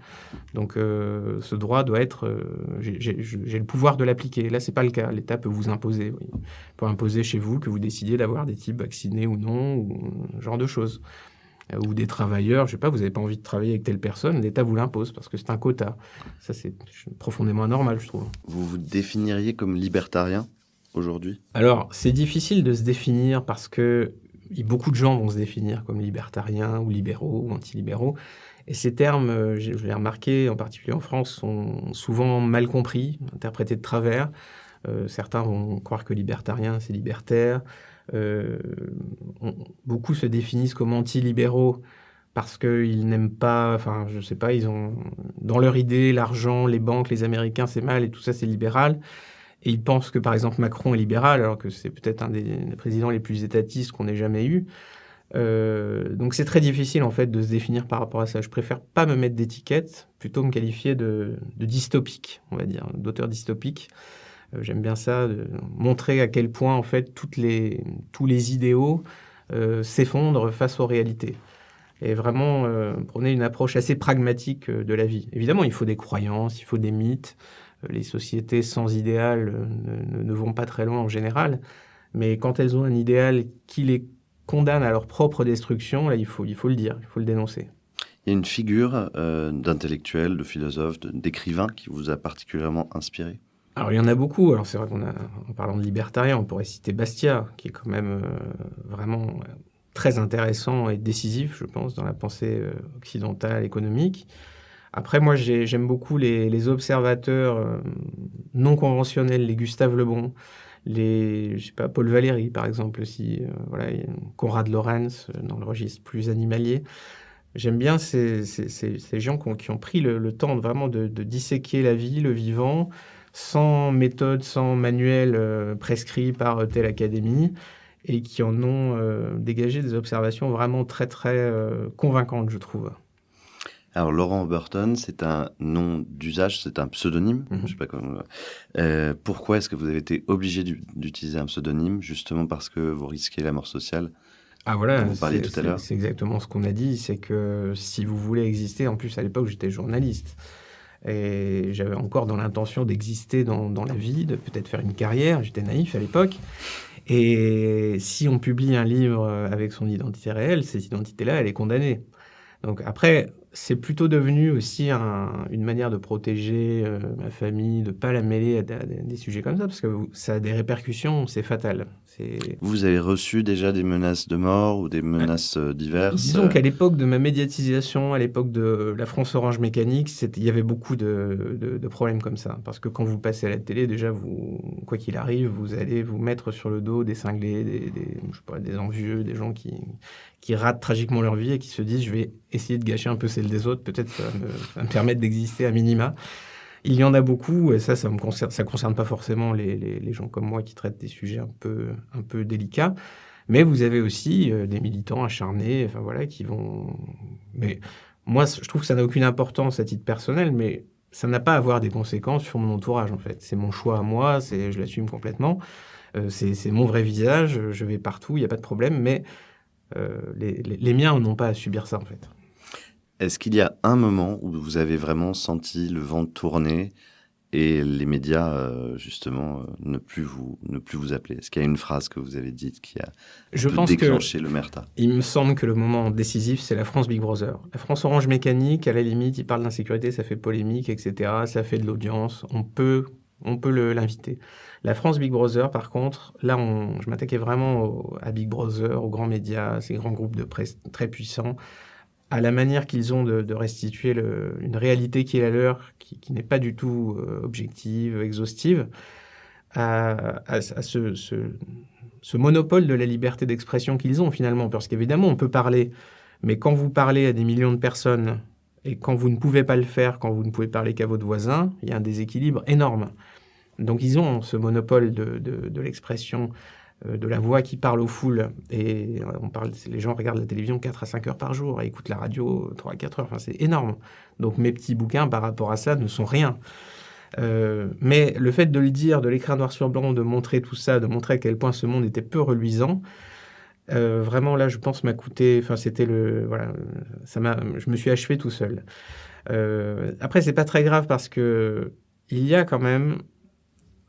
Donc ce droit doit être... j'ai le pouvoir de l'appliquer. Là, c'est pas le cas. L'État peut vous imposer. Oui. Il peut imposer chez vous que vous décidiez d'avoir des types vaccinés ou non, ou ce genre de choses. Ou des travailleurs, je sais pas, vous n'avez pas envie de travailler avec telle personne, l'État vous l'impose parce que c'est un quota. Ça, c'est profondément anormal, je trouve. Vous vous définiriez comme libertarien aujourd'hui ? Alors, c'est difficile de se définir parce que beaucoup de gens vont se définir comme libertariens ou libéraux ou antilibéraux. Et ces termes, je l'ai remarqué, en particulier en France, sont souvent mal compris, interprétés de travers. Certains vont croire que libertarien, c'est libertaire. Beaucoup se définissent comme anti-libéraux parce qu'ils n'aiment pas, enfin, je sais pas, ils ont dans leur idée l'argent, les banques, les Américains, c'est mal et tout ça, c'est libéral. Et ils pensent que, par exemple, Macron est libéral, alors que c'est peut-être un des présidents les plus étatistes qu'on ait jamais eu. Donc c'est très difficile, en fait, de se définir par rapport à ça. Je préfère pas me mettre d'étiquette, plutôt me qualifier de dystopique, on va dire, d'auteur dystopique. J'aime bien ça, de montrer à quel point, en fait, tous les idéaux s'effondrent face aux réalités. Et vraiment prôner une approche assez pragmatique de la vie. Évidemment, il faut des croyances, il faut des mythes. Les sociétés sans idéal ne vont pas très loin en général. Mais quand elles ont un idéal qui les condamne à leur propre destruction, là, il faut le dire, il faut le dénoncer. Il y a une figure d'intellectuel, de philosophe, d'écrivain qui vous a particulièrement inspiré ? Alors, il y en a beaucoup. Alors, c'est vrai en parlant de libertarien, on pourrait citer Bastiat, qui est quand même vraiment très intéressant et décisif, je pense, dans la pensée occidentale, économique. Après, moi, j'aime beaucoup les observateurs non conventionnels, les Gustave Le Bon, je sais pas, Paul Valéry, par exemple, aussi, voilà, Konrad Lorenz, dans le registre plus animalier. J'aime bien ces gens qui ont pris le temps vraiment de disséquer la vie, le vivant, sans méthode, sans manuel prescrit par telle académie, et qui en ont dégagé des observations vraiment très, très convaincantes, je trouve. Alors, Laurent Oberton, c'est un nom d'usage, c'est un pseudonyme. Je sais pas comment. Pourquoi est-ce que vous avez été obligé d'utiliser un pseudonyme, justement parce que vous risquez la mort sociale ? Ah voilà, vous parliez tout à l'heure. C'est exactement ce qu'on a dit, c'est que si vous voulez exister, en plus à l'époque j'étais journaliste, et j'avais encore dans l'intention d'exister dans la vie, de peut-être faire une carrière, j'étais naïf à l'époque, et si on publie un livre avec son identité réelle, cette identité-là, elle est condamnée. Donc après, c'est plutôt devenu aussi une manière de protéger ma famille, de ne pas la mêler à des sujets comme ça, parce que ça a des répercussions, c'est fatal. Vous avez reçu déjà des menaces de mort ou des menaces diverses ? Disons qu'à l'époque de ma médiatisation, à l'époque de la France Orange Mécanique, il y avait beaucoup de problèmes comme ça. Parce que quand vous passez à la télé, déjà, quoi qu'il arrive, vous allez vous mettre sur le dos des cinglés, je sais pas, des envieux, des gens qui ratent tragiquement leur vie et qui se disent « je vais essayer de gâcher un peu celle des autres, peut-être ça va me permettre d'exister à minima ». Il y en a beaucoup, et ça concerne pas forcément les gens comme moi qui traitent des sujets un peu délicats. Mais vous avez aussi des militants acharnés, enfin voilà, qui vont... Mais moi, je trouve que ça n'a aucune importance à titre personnel, mais ça n'a pas à avoir des conséquences sur mon entourage, en fait. C'est mon choix à moi, je l'assume complètement. C'est mon vrai visage, je vais partout, il n'y a pas de problème, mais les miens n'ont pas à subir ça, en fait. Est-ce qu'il y a un moment où vous avez vraiment senti le vent tourner et les médias, justement, ne plus vous appeler? Est-ce qu'il y a une phrase que vous avez dite qui a déclenché l'omerta? Il me semble que le moment décisif, c'est la France Big Brother. La France Orange Mécanique, à la limite, il parle d'insécurité, ça fait polémique, etc. Ça fait de l'audience, on peut l'inviter. La France Big Brother, par contre, là, je m'attaquais vraiment à Big Brother, aux grands médias, ces grands groupes de presse très puissants, à la manière qu'ils ont de restituer une réalité qui est la leur, qui n'est pas du tout objective, exhaustive, à ce monopole de la liberté d'expression qu'ils ont finalement. Parce qu'évidemment, on peut parler, mais quand vous parlez à des millions de personnes, et quand vous ne pouvez pas le faire, quand vous ne pouvez parler qu'à votre voisin, il y a un déséquilibre énorme. Donc ils ont ce monopole de l'expression, de la voix qui parle aux foules. Et les gens regardent la télévision 4 à 5 heures par jour et écoutent la radio 3 à 4 heures. Enfin, c'est énorme. Donc mes petits bouquins, par rapport à ça, ne sont rien. Mais le fait de le dire, de l'écrire noir sur blanc, de montrer tout ça, de montrer à quel point ce monde était peu reluisant, vraiment, là, je pense m'a coûté... Enfin, c'était voilà, je me suis achevé tout seul. Après, c'est pas très grave parce que il y a quand même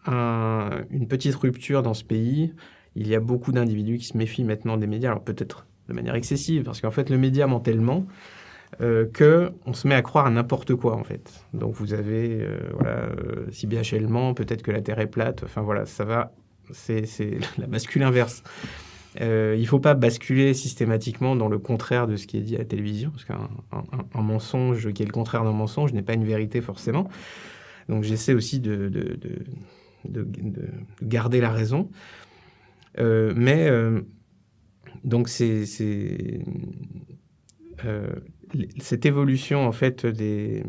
une petite rupture dans ce pays. Il y a beaucoup d'individus qui se méfient maintenant des médias, alors peut-être de manière excessive, parce qu'en fait, le média ment tellement qu'on se met à croire à n'importe quoi, en fait. Donc, vous avez, si BHL ment, peut-être que la Terre est plate. Enfin, voilà, ça va. C'est la bascule inverse. Il ne faut pas basculer systématiquement dans le contraire de ce qui est dit à la télévision, parce qu'un mensonge qui est le contraire d'un mensonge n'est pas une vérité forcément. Donc, j'essaie aussi de garder la raison. Donc cette évolution en fait des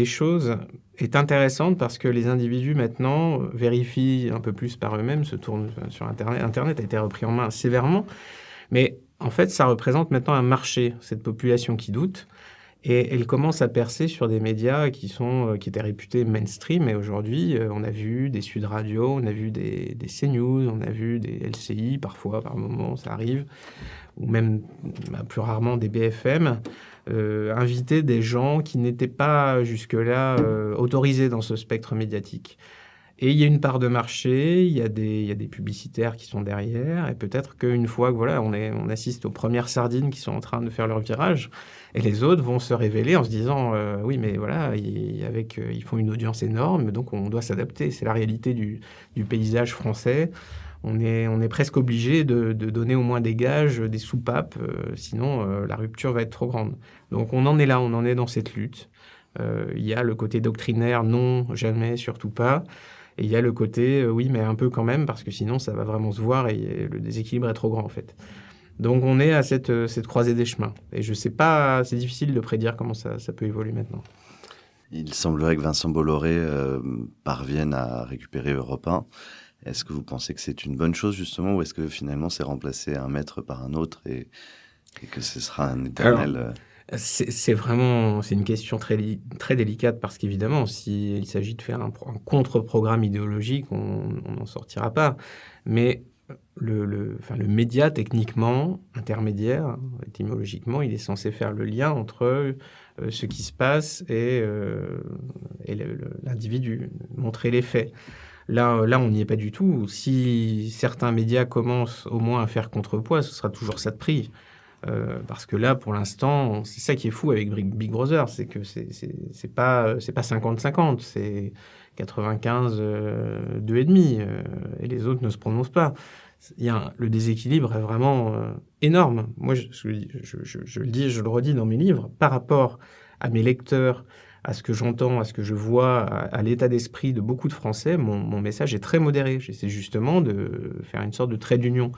choses est intéressante parce que les individus maintenant vérifient un peu plus par eux-mêmes, se tournent sur Internet. Internet a été repris en main sévèrement, mais en fait ça représente maintenant un marché, cette population qui doute. Et elle commence à percer sur des médias qui étaient réputés mainstream. Et aujourd'hui, on a vu des Sud Radio, on a vu des CNews, on a vu des LCI, parfois, par moments, ça arrive, ou même plus rarement des BFM, inviter des gens qui n'étaient pas jusque-là autorisés dans ce spectre médiatique. Et il y a une part de marché, il y a des publicitaires qui sont derrière, et peut-être qu'une fois que on assiste aux premières sardines qui sont en train de faire leur virage, et les autres vont se révéler en se disant oui, mais voilà, ils font une audience énorme, donc on doit s'adapter. C'est la réalité du paysage français. On est presque obligé de donner au moins des gages, des soupapes, sinon la rupture va être trop grande. Donc on en est là, on en est dans cette lutte. Il y a le côté doctrinaire, non, jamais, surtout pas. Et il y a le côté, oui, mais un peu quand même, parce que sinon, ça va vraiment se voir et le déséquilibre est trop grand, en fait. Donc, on est à cette croisée des chemins. Et je ne sais pas, c'est difficile de prédire comment ça peut évoluer maintenant. Il semblerait que Vincent Bolloré parvienne à récupérer Europe 1. Est-ce que vous pensez que c'est une bonne chose, justement, ou est-ce que finalement, c'est remplacé un maître par un autre et que ce sera un éternel... C'est une question très, très délicate parce qu'évidemment, s'il s'agit de faire un contre-programme idéologique, on n'en sortira pas. Mais le média, techniquement, intermédiaire, étymologiquement, il est censé faire le lien entre ce qui se passe et l'individu, montrer les faits. Là, on n'y est pas du tout. Si certains médias commencent au moins à faire contrepoids, ce sera toujours ça de prix. Parce que là, pour l'instant, c'est ça qui est fou avec Big Brother, c'est que c'est pas 50-50, c'est 95 2,5 et les autres ne se prononcent pas. Le déséquilibre est vraiment énorme. Moi, je le dis, je le redis dans mes livres, par rapport à mes lecteurs, à ce que j'entends, à ce que je vois, à l'état d'esprit de beaucoup de Français, mon message est très modéré. J'essaie justement de faire une sorte de trait d'union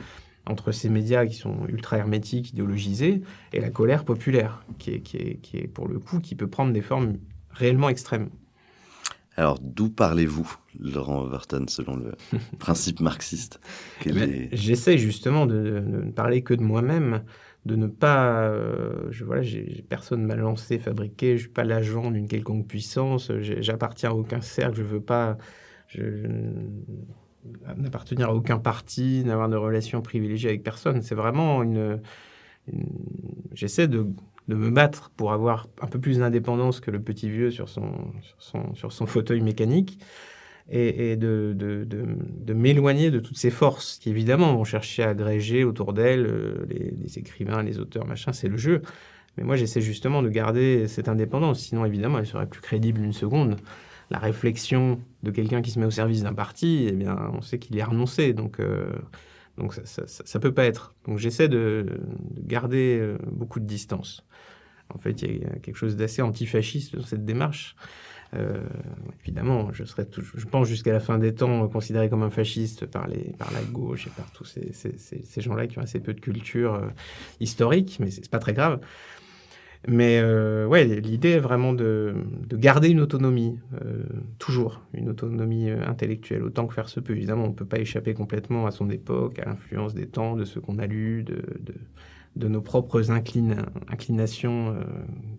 entre ces médias qui sont ultra hermétiques, idéologisés, et la colère populaire, qui est pour le coup, qui peut prendre des formes réellement extrêmes. Alors, d'où parlez-vous, Laurent Overton, selon le principe marxiste? J'essaie justement de ne parler que de moi-même, ne pas... personne ne m'a lancé, fabriqué, je ne suis pas l'agent d'une quelconque puissance, j'appartiens à aucun cercle, je ne veux pas n'appartenir à aucun parti, n'avoir de relation privilégiée avec personne. C'est vraiment j'essaie de me battre pour avoir un peu plus d'indépendance que le petit vieux sur son fauteuil mécanique et de m'éloigner de toutes ces forces qui, évidemment, vont chercher à agréger autour d'elles les écrivains, les auteurs, machin, c'est le jeu. Mais moi, j'essaie justement de garder cette indépendance. Sinon, évidemment, elle serait plus crédible une seconde. La réflexion de quelqu'un qui se met au service d'un parti, eh bien, on sait qu'il y a renoncé. Donc ça peut pas être. Donc j'essaie de garder beaucoup de distance. En fait, il y a quelque chose d'assez antifasciste dans cette démarche. Évidemment, je pense jusqu'à la fin des temps considéré comme un fasciste par la gauche et par tous ces gens-là qui ont assez peu de culture historique, mais c'est pas très grave. Mais l'idée est vraiment de garder une autonomie, toujours, une autonomie intellectuelle, autant que faire se peut. Évidemment, on ne peut pas échapper complètement à son époque, à l'influence des temps, de ce qu'on a lu, de nos propres inclinations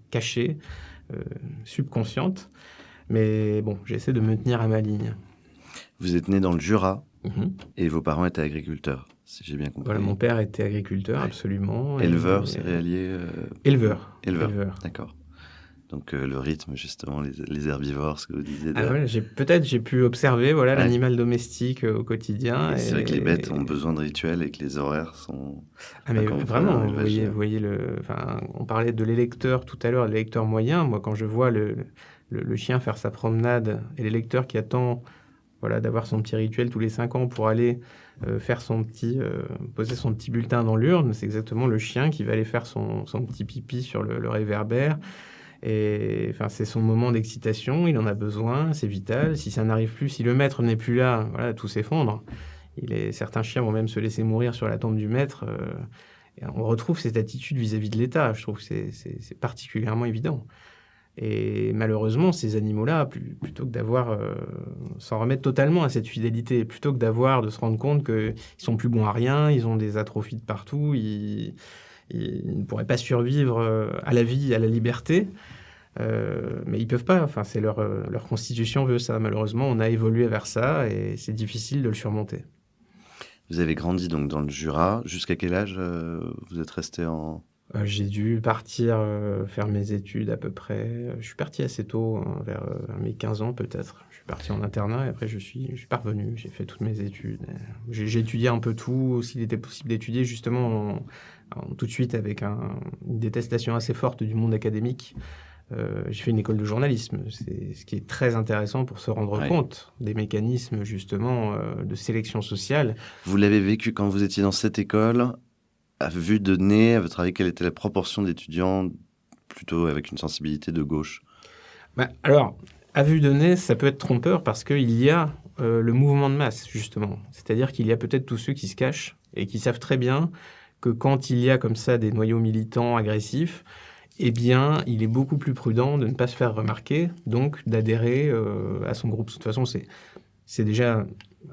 cachées, subconscientes. Mais bon, j'essaie de me tenir à ma ligne. Vous êtes né dans le Jura et vos parents étaient agriculteurs, si j'ai bien compris. Voilà, mon père était agriculteur, absolument. Éleveur, céréalier Éleveur. D'accord. Donc le rythme, justement, les herbivores, ce que vous disiez. J'ai pu observer l'animal domestique au quotidien. Et c'est vrai que les bêtes ont besoin de rituels et que les horaires sont... mais vraiment, vous voyez on parlait de l'électeur tout à l'heure, l'électeur moyen. Moi, quand je vois le chien faire sa promenade et l'électeur qui attend d'avoir son petit rituel tous les 5 ans pour aller faire poser son petit bulletin dans l'urne, c'est exactement le chien qui va aller faire son petit pipi sur le réverbère. Et c'est son moment d'excitation, il en a besoin, c'est vital. Si ça n'arrive plus, si le maître n'est plus là, tout s'effondre. Certains chiens vont même se laisser mourir sur la tombe du maître. Et on retrouve cette attitude vis-à-vis de l'État. Je trouve que c'est particulièrement évident. Et malheureusement, ces animaux-là, plutôt que s'en remettre totalement à cette fidélité, plutôt que de se rendre compte qu'ils sont plus bons à rien, ils ont des atrophies de partout, ils ne pourraient pas survivre à la vie, à la liberté, mais ils peuvent pas. Leur constitution veut ça. Malheureusement, on a évolué vers ça et c'est difficile de le surmonter. Vous avez grandi donc dans le Jura. Jusqu'à quel âge vous êtes resté en... J'ai dû partir faire mes études à peu près. Je suis parti assez tôt, vers mes 15 ans peut-être. Je suis parti en internat et après je suis pas revenu. J'ai fait toutes mes études. J'ai étudié un peu tout, s'il était possible d'étudier justement tout de suite avec une détestation assez forte du monde académique. J'ai fait une école de journalisme, c'est ce qui est très intéressant pour se rendre compte des mécanismes justement de sélection sociale. Vous l'avez vécu quand vous étiez dans cette école? À vue de nez, à votre avis, quelle était la proportion d'étudiants plutôt avec une sensibilité de gauche? Alors, à vue de nez, ça peut être trompeur parce qu'il y a le mouvement de masse, justement. C'est-à-dire qu'il y a peut-être tous ceux qui se cachent et qui savent très bien que quand il y a comme ça des noyaux militants agressifs, eh bien, il est beaucoup plus prudent de ne pas se faire remarquer, donc d'adhérer à son groupe. De toute façon, c'est déjà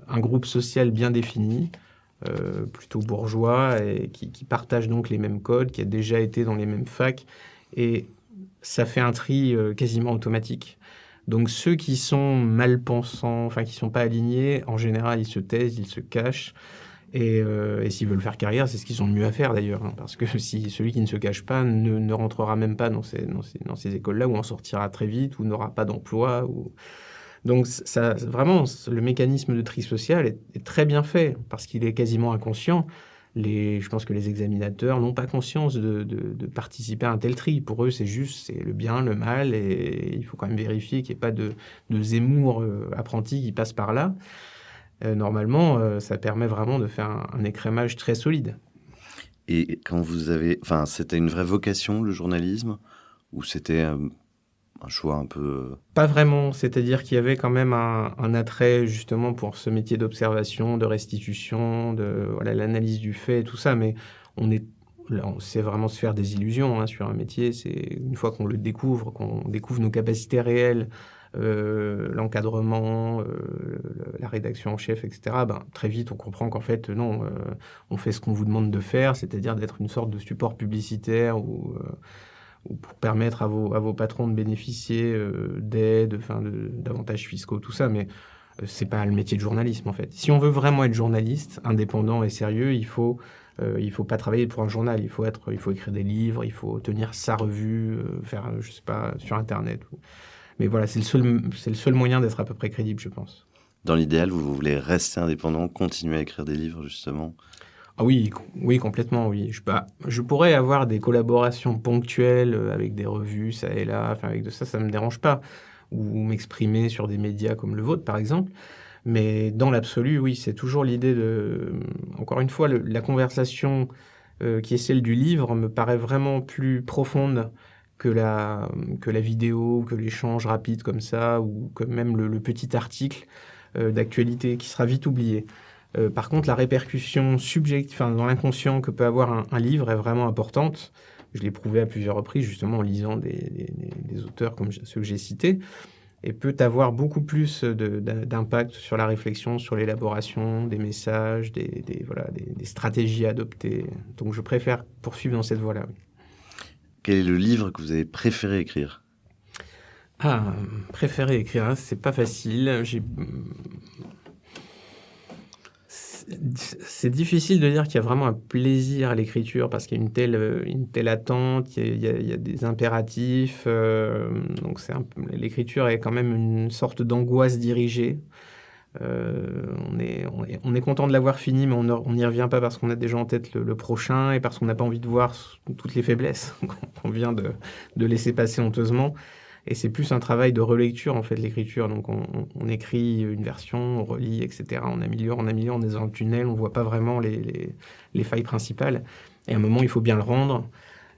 un groupe social bien défini, plutôt bourgeois, et qui partage donc les mêmes codes, qui a déjà été dans les mêmes facs, et ça fait un tri quasiment automatique. Donc ceux qui sont mal pensants, qui ne sont pas alignés, en général, ils se taisent, ils se cachent, et s'ils veulent faire carrière, c'est ce qu'ils ont de mieux à faire d'ailleurs, parce que si celui qui ne se cache pas ne rentrera même pas dans ces écoles-là, ou en sortira très vite, ou n'aura pas d'emploi, Donc, vraiment, le mécanisme de tri social est très bien fait parce qu'il est quasiment inconscient. Je pense que les examinateurs n'ont pas conscience de participer à un tel tri. Pour eux, c'est le bien, le mal, et il faut quand même vérifier qu'il n'y ait pas de Zemmour apprenti qui passe par là. Normalement, ça permet vraiment de faire un écrémage très solide. Et quand c'était une vraie vocation, le journalisme, ou c'était... un choix un peu... Pas vraiment, c'est-à-dire qu'il y avait quand même un attrait justement pour ce métier d'observation, de restitution, l'analyse du fait et tout ça, mais c'est vraiment se faire des illusions sur un métier. C'est une fois qu'on le découvre, qu'on découvre nos capacités réelles l'encadrement, la rédaction en chef, etc., très vite, on comprend qu'en fait, non, on fait ce qu'on vous demande de faire, c'est-à-dire d'être une sorte de support publicitaire ou pour permettre à vos patrons de bénéficier d'aides, d'avantages fiscaux, tout ça, mais c'est pas le métier de journalisme, en fait. Si on veut vraiment être journaliste, indépendant et sérieux, il faut pas travailler pour un journal, il faut écrire des livres, il faut tenir sa revue, faire, je sais pas, sur Internet. Mais voilà, c'est le seul moyen d'être à peu près crédible, je pense. Dans l'idéal, vous voulez rester indépendant, continuer à écrire des livres, justement? Ah oui, oui, complètement, oui. Je pourrais avoir des collaborations ponctuelles avec des revues, ça et là, enfin, avec de ça, ça me dérange pas. Ou m'exprimer sur des médias comme le vôtre, par exemple. Mais dans l'absolu, oui, c'est toujours l'idée de... Encore une fois, la conversation qui est celle du livre me paraît vraiment plus profonde que la vidéo, que l'échange rapide comme ça, ou que même le petit article d'actualité qui sera vite oublié. Par contre, la répercussion subjective, dans l'inconscient que peut avoir un livre est vraiment importante. Je l'ai prouvé à plusieurs reprises, justement, en lisant des auteurs comme ceux que j'ai cités, et peut avoir beaucoup plus d'impact sur la réflexion, sur l'élaboration des messages, des stratégies à adopter. Donc, je préfère poursuivre dans cette voie-là. Oui. Quel est le livre que vous avez préféré écrire? Préféré écrire, hein, c'est pas facile. C'est difficile de dire qu'il y a vraiment un plaisir à l'écriture parce qu'il y a une telle attente, il y a des impératifs. Donc l'écriture est quand même une sorte d'angoisse dirigée. On est content de l'avoir fini, mais on n'y revient pas parce qu'on a déjà en tête le prochain et parce qu'on n'a pas envie de voir toutes les faiblesses qu'on vient de laisser passer honteusement. Et c'est plus un travail de relecture, en fait, l'écriture. Donc, on écrit une version, on relit, etc. On améliore, on est dans le tunnel, on ne voit pas vraiment les failles principales. Et à un moment, il faut bien le rendre.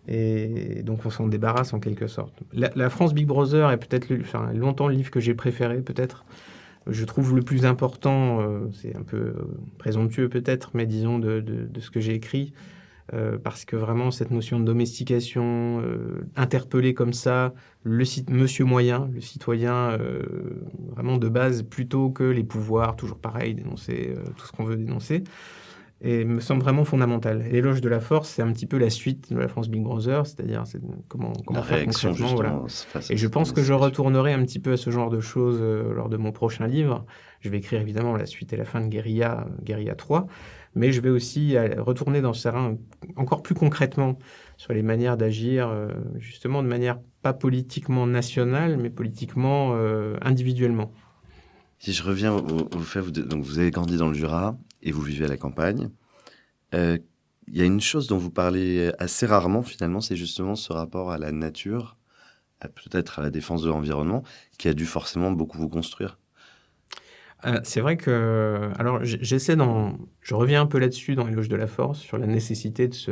Et donc, on s'en débarrasse en quelque sorte. La France Big Brother est peut-être longtemps le livre que j'ai préféré, peut-être. Je trouve le plus important, c'est un peu présomptueux peut-être, mais disons de ce que j'ai écrit. Parce que vraiment, cette notion de domestication, interpeller comme ça monsieur moyen, le citoyen vraiment de base, plutôt que les pouvoirs, toujours pareil, dénoncer tout ce qu'on veut dénoncer, et me semble vraiment fondamental. L'éloge de la force, c'est un petit peu la suite de la France Big Brother, c'est-à-dire comment la faire réaction, concrètement. Voilà. Et je pense que je retournerai un petit peu à ce genre de choses lors de mon prochain livre. Je vais écrire évidemment la suite et la fin de Guérilla 3, mais je vais aussi retourner dans ce terrain encore plus concrètement sur les manières d'agir, justement de manière pas politiquement nationale, mais politiquement individuellement. Si je reviens au fait, donc vous avez grandi dans le Jura et vous vivez à la campagne. Il y a une chose dont vous parlez assez rarement finalement, c'est justement ce rapport à la nature, peut-être à la défense de l'environnement, qui a dû forcément beaucoup vous construire. C'est vrai que... Alors, je reviens un peu là-dessus dans l'éloge de la force, sur la nécessité de se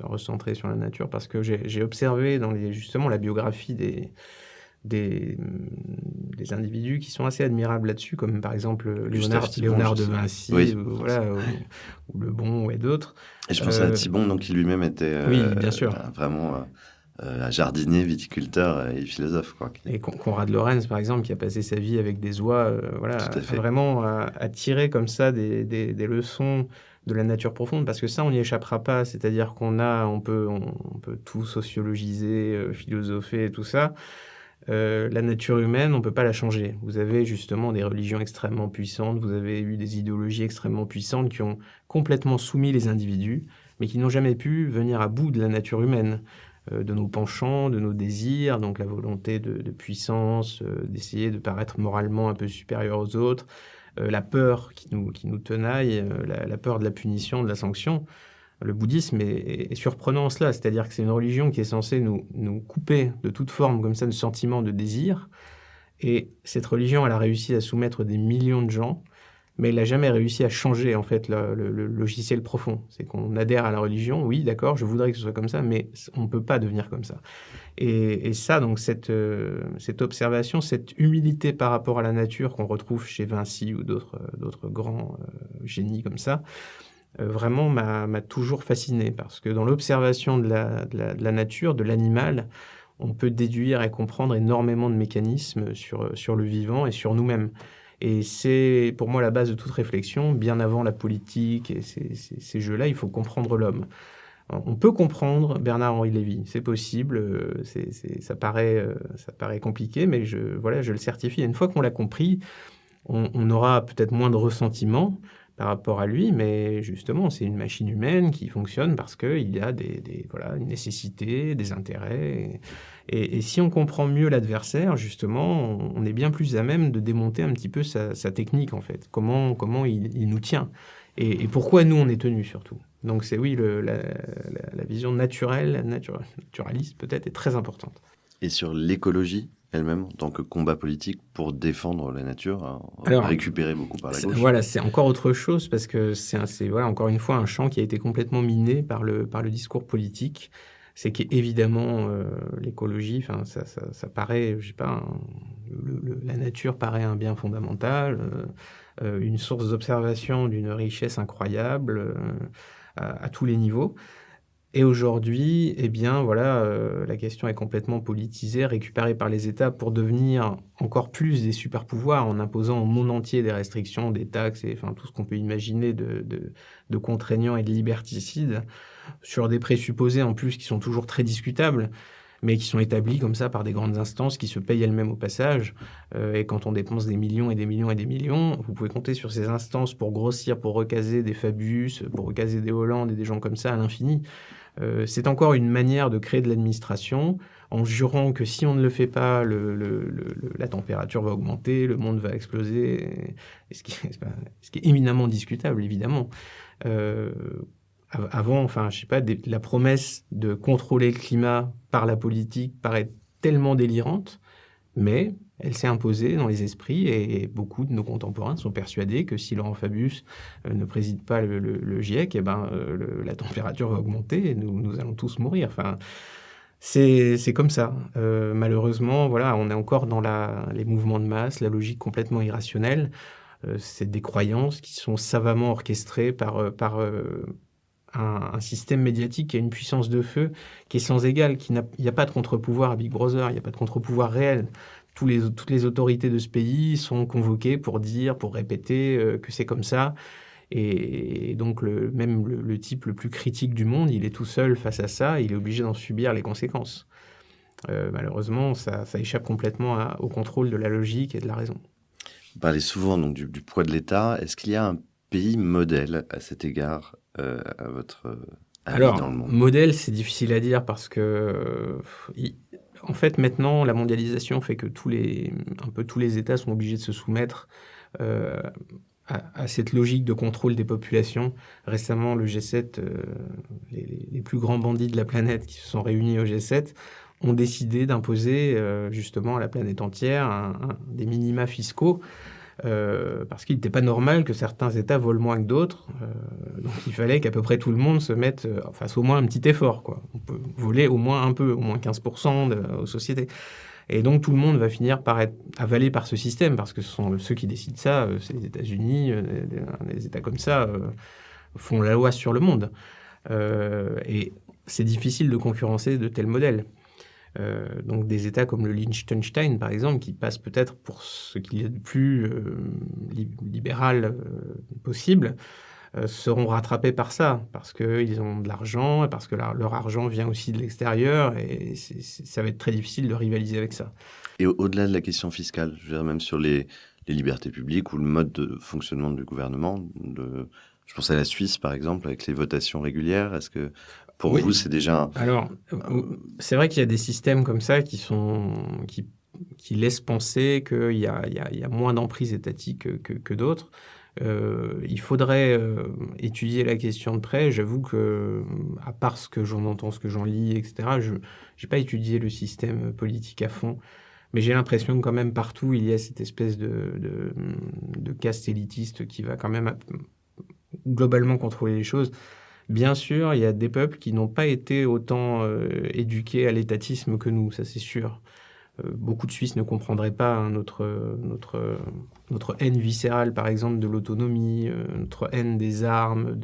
recentrer sur la nature, parce que j'ai observé justement la biographie des individus qui sont assez admirables là-dessus, comme par exemple Léonard de Vinci, oui. ou Le Bon et d'autres. Et je pense à Thibon, donc, qui lui-même était oui, bien sûr. Vraiment jardinier, viticulteur et philosophe. Et Konrad Lorenz, par exemple, qui a passé sa vie avec des oies, vraiment à tirer comme ça des leçons de la nature profonde, parce que ça, on n'y échappera pas. C'est-à-dire on peut tout sociologiser, philosopher et tout ça. La nature humaine, on ne peut pas la changer. Vous avez justement des religions extrêmement puissantes, vous avez eu des idéologies extrêmement puissantes qui ont complètement soumis les individus, mais qui n'ont jamais pu venir à bout de la nature humaine, de nos penchants, de nos désirs, donc la volonté de puissance, d'essayer de paraître moralement un peu supérieur aux autres, la peur qui nous tenaille, la peur de la punition, de la sanction. Le bouddhisme est surprenant en cela, c'est-à-dire que c'est une religion qui est censée nous couper de toute forme comme ça de sentiment de désir, et cette religion, elle a réussi à soumettre des millions de gens, mais elle n'a jamais réussi à changer en fait le logiciel profond. C'est qu'on adhère à la religion, oui, d'accord, je voudrais que ce soit comme ça, mais on ne peut pas devenir comme ça. Et ça, donc cette observation, cette humilité par rapport à la nature qu'on retrouve chez Vinci ou d'autres grands génies comme ça, vraiment m'a toujours fasciné, parce que dans l'observation de la nature, de l'animal, on peut déduire et comprendre énormément de mécanismes sur le vivant et sur nous-mêmes. Et c'est pour moi la base de toute réflexion, bien avant la politique et ces jeux-là, il faut comprendre l'homme. On peut comprendre Bernard-Henri Lévy, c'est possible, ça paraît compliqué, mais je le certifie. Et une fois qu'on l'a compris, on aura peut-être moins de ressentiment par rapport à lui, mais justement, c'est une machine humaine qui fonctionne parce qu'il y a une nécessité, des intérêts. Et si on comprend mieux l'adversaire, justement, on est bien plus à même de démonter un petit peu sa technique, en fait. Comment il nous tient. Et pourquoi nous, on est tenus, surtout. Donc c'est la vision naturaliste, peut-être, est très importante. Et sur l'écologie elle-même, en tant que combat politique pour défendre la nature, récupérée beaucoup par la gauche. Voilà, c'est encore autre chose, parce que c'est encore une fois un champ qui a été complètement miné par le discours politique. C'est qu'évidemment, l'écologie, ça paraît, je sais pas, la nature paraît un bien fondamental, une source d'observation d'une richesse incroyable à tous les niveaux. Et aujourd'hui, la question est complètement politisée, récupérée par les États pour devenir encore plus des super-pouvoirs en imposant au monde entier des restrictions, des taxes et tout ce qu'on peut imaginer de contraignants et de liberticides sur des présupposés en plus qui sont toujours très discutables, mais qui sont établis comme ça par des grandes instances qui se payent elles-mêmes au passage. Et quand on dépense des millions et des millions et des millions, vous pouvez compter sur ces instances pour grossir, pour recaser des Fabius, pour recaser des Hollande et des gens comme ça à l'infini. C'est encore une manière de créer de l'administration en jurant que si on ne le fait pas, la température va augmenter, le monde va exploser, ce qui est éminemment discutable, évidemment. Avant, je sais pas, la promesse de contrôler le climat par la politique paraît tellement délirante, mais elle s'est imposée dans les esprits et beaucoup de nos contemporains sont persuadés que si Laurent Fabius ne préside pas le GIEC, la température va augmenter et nous allons tous mourir. C'est comme ça. Malheureusement, on est encore dans les mouvements de masse, la logique complètement irrationnelle. C'est des croyances qui sont savamment orchestrées par un système médiatique qui a une puissance de feu qui est sans égale. Il n'y a pas de contre-pouvoir à Big Brother, il n'y a pas de contre-pouvoir réel. Toutes les autorités de ce pays sont convoquées pour répéter que c'est comme ça. Et donc, même le type le plus critique du monde, il est tout seul face à ça, il est obligé d'en subir les conséquences. Malheureusement, ça échappe complètement au contrôle de la logique et de la raison. Vous parlez souvent donc, du poids de l'État. Est-ce qu'il y a un pays modèle à cet égard, à votre avis, dans le monde ? Modèle, c'est difficile à dire parce que... En fait, maintenant, la mondialisation fait que tous les États sont obligés de se soumettre à cette logique de contrôle des populations. Récemment, le G7, les plus grands bandits de la planète qui se sont réunis au G7, ont décidé d'imposer justement à la planète entière des minima fiscaux parce qu'il n'était pas normal que certains États volent moins que d'autres. Donc il fallait qu'à peu près tout le monde se mette, fasse au moins un petit effort, quoi. On peut voler au moins un peu, au moins 15% aux sociétés. Et donc tout le monde va finir par être avalé par ce système, parce que ce sont ceux qui décident ça, c'est les États-Unis, des États comme ça font la loi sur le monde. Et c'est difficile de concurrencer de tels modèles. Donc des États comme le Liechtenstein, par exemple, qui passent peut-être pour ce qu'il y a de plus libéral possible, seront rattrapés par ça, parce qu'ils ont de l'argent, et parce que leur argent vient aussi de l'extérieur, et ça va être très difficile de rivaliser avec ça. Et au-delà de la question fiscale, je veux dire, même sur les libertés publiques ou le mode de fonctionnement du gouvernement, je pense à la Suisse, par exemple, avec les votations régulières, est-ce que pour vous, c'est déjà... Alors, c'est vrai qu'il y a des systèmes comme ça qui laissent penser qu'il y a moins d'emprise étatique que d'autres. Il faudrait étudier la question de près. J'avoue que, à part ce que j'en entends, ce que j'en lis, etc., je n'ai pas étudié le système politique à fond. Mais j'ai l'impression que quand même partout, il y a cette espèce de caste élitiste qui va quand même globalement contrôler les choses. Bien sûr, il y a des peuples qui n'ont pas été autant éduqués à l'étatisme que nous, ça c'est sûr. Beaucoup de Suisses ne comprendraient pas notre haine viscérale, par exemple, de l'autonomie, notre haine des armes,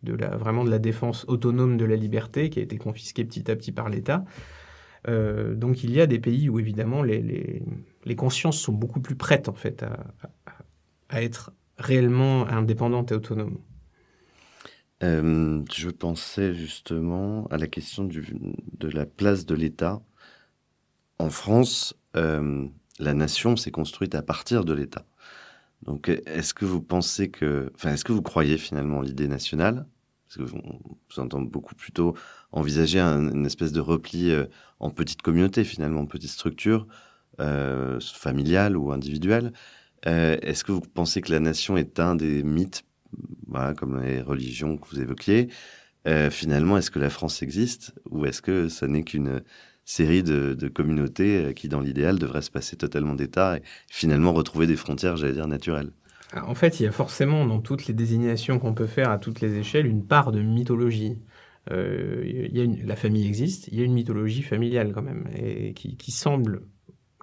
vraiment de la défense autonome de la liberté qui a été confisquée petit à petit par l'État. Donc il y a des pays où évidemment les consciences sont beaucoup plus prêtes en fait à être réellement indépendantes et autonomes. Je pensais justement à la question de la place de l'État. En France, la nation s'est construite à partir de l'État. Donc, est-ce que vous pensez est-ce que vous croyez finalement l'idée nationale? Parce que vous entend beaucoup plutôt envisager une espèce de repli en petite communauté, finalement, en petite structure familiale ou individuelle. Est-ce que vous pensez que la nation est un des mythes, voilà, comme les religions que vous évoquiez? Finalement, est-ce que la France existe ou est-ce que ça n'est qu'une série de communautés qui, dans l'idéal, devraient se passer totalement d'État et finalement retrouver des frontières, j'allais dire, naturelles? Alors, en fait, il y a forcément dans toutes les désignations qu'on peut faire à toutes les échelles une part de mythologie. La famille existe, il y a une mythologie familiale quand même, et qui semble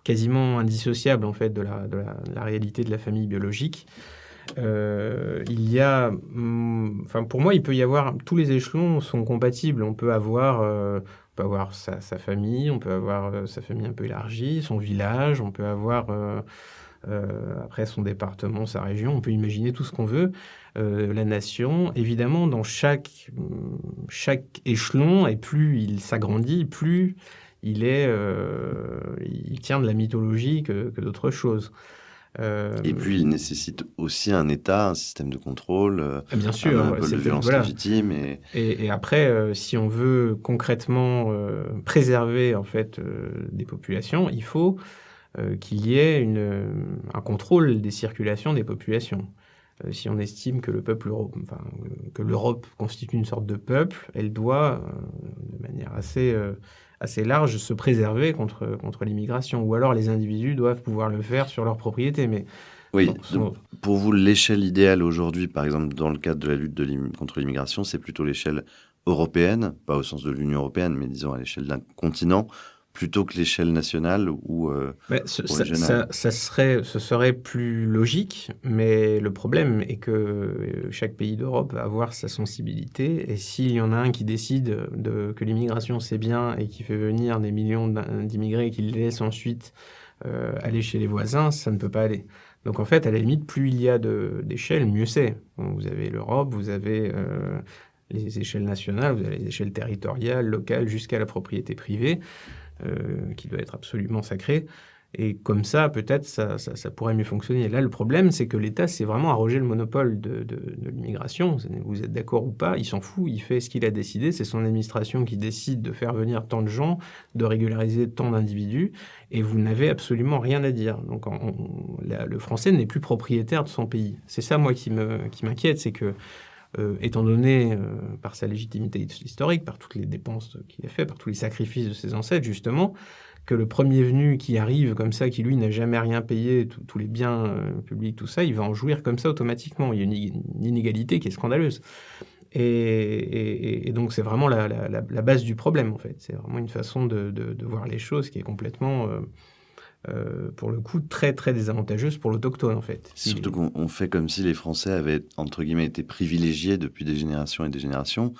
quasiment indissociable en fait de la réalité de la famille biologique. Il y a, pour moi, il peut y avoir, tous les échelons sont compatibles. On peut avoir sa famille, on peut avoir sa famille un peu élargie, son village, on peut avoir après son département, sa région, on peut imaginer tout ce qu'on veut. La nation, évidemment, dans chaque échelon, et plus il s'agrandit, plus il tient de la mythologie que d'autres choses. Et puis, il nécessite aussi un État, un système de contrôle, bien un sûr, monopole de violence légitime. Et après, si on veut concrètement préserver en fait des populations, il faut qu'il y ait un contrôle des circulations des populations. Si on estime que que l'Europe constitue une sorte de peuple, elle doit, de manière assez large, se préserver contre l'immigration. Ou alors les individus doivent pouvoir le faire sur leur propriété. Mais oui, pour vous, l'échelle idéale aujourd'hui, par exemple, dans le cadre de la lutte contre l'immigration, c'est plutôt l'échelle européenne, pas au sens de l'Union européenne, mais disons à l'échelle d'un continent, plutôt que l'échelle nationale ou régionale. Ce serait plus logique, mais le problème est que chaque pays d'Europe va avoir sa sensibilité, et s'il y en a un qui décide que l'immigration c'est bien et qui fait venir des millions d'immigrés et qui les laisse ensuite aller chez les voisins, ça ne peut pas aller. Donc en fait, à la limite, plus il y a d'échelles, mieux c'est. Vous avez l'Europe, vous avez les échelles nationales, vous avez les échelles territoriales, locales, jusqu'à la propriété privée. Qui doit être absolument sacré. Et comme ça, peut-être, ça pourrait mieux fonctionner. Là, le problème, c'est que l'État s'est vraiment arrogé le monopole de l'immigration. Vous êtes d'accord ou pas, il s'en fout, il fait ce qu'il a décidé. C'est son administration qui décide de faire venir tant de gens, de régulariser tant d'individus, et vous n'avez absolument rien à dire. Donc, le Français n'est plus propriétaire de son pays. C'est ça, moi, qui m'inquiète, c'est que étant donné, par sa légitimité historique, par toutes les dépenses qu'il a fait, par tous les sacrifices de ses ancêtres, justement, que le premier venu qui arrive comme ça, qui lui n'a jamais rien payé, tous les biens publics, tout ça, il va en jouir comme ça automatiquement. Il y a une inégalité qui est scandaleuse. Et donc c'est vraiment la base du problème, en fait. C'est vraiment une façon de voir les choses qui est complètement... pour le coup, très, très désavantageuse pour l'autochtone, en fait. Surtout qu'on fait comme si les Français avaient, entre guillemets, été privilégiés depuis des générations et des générations,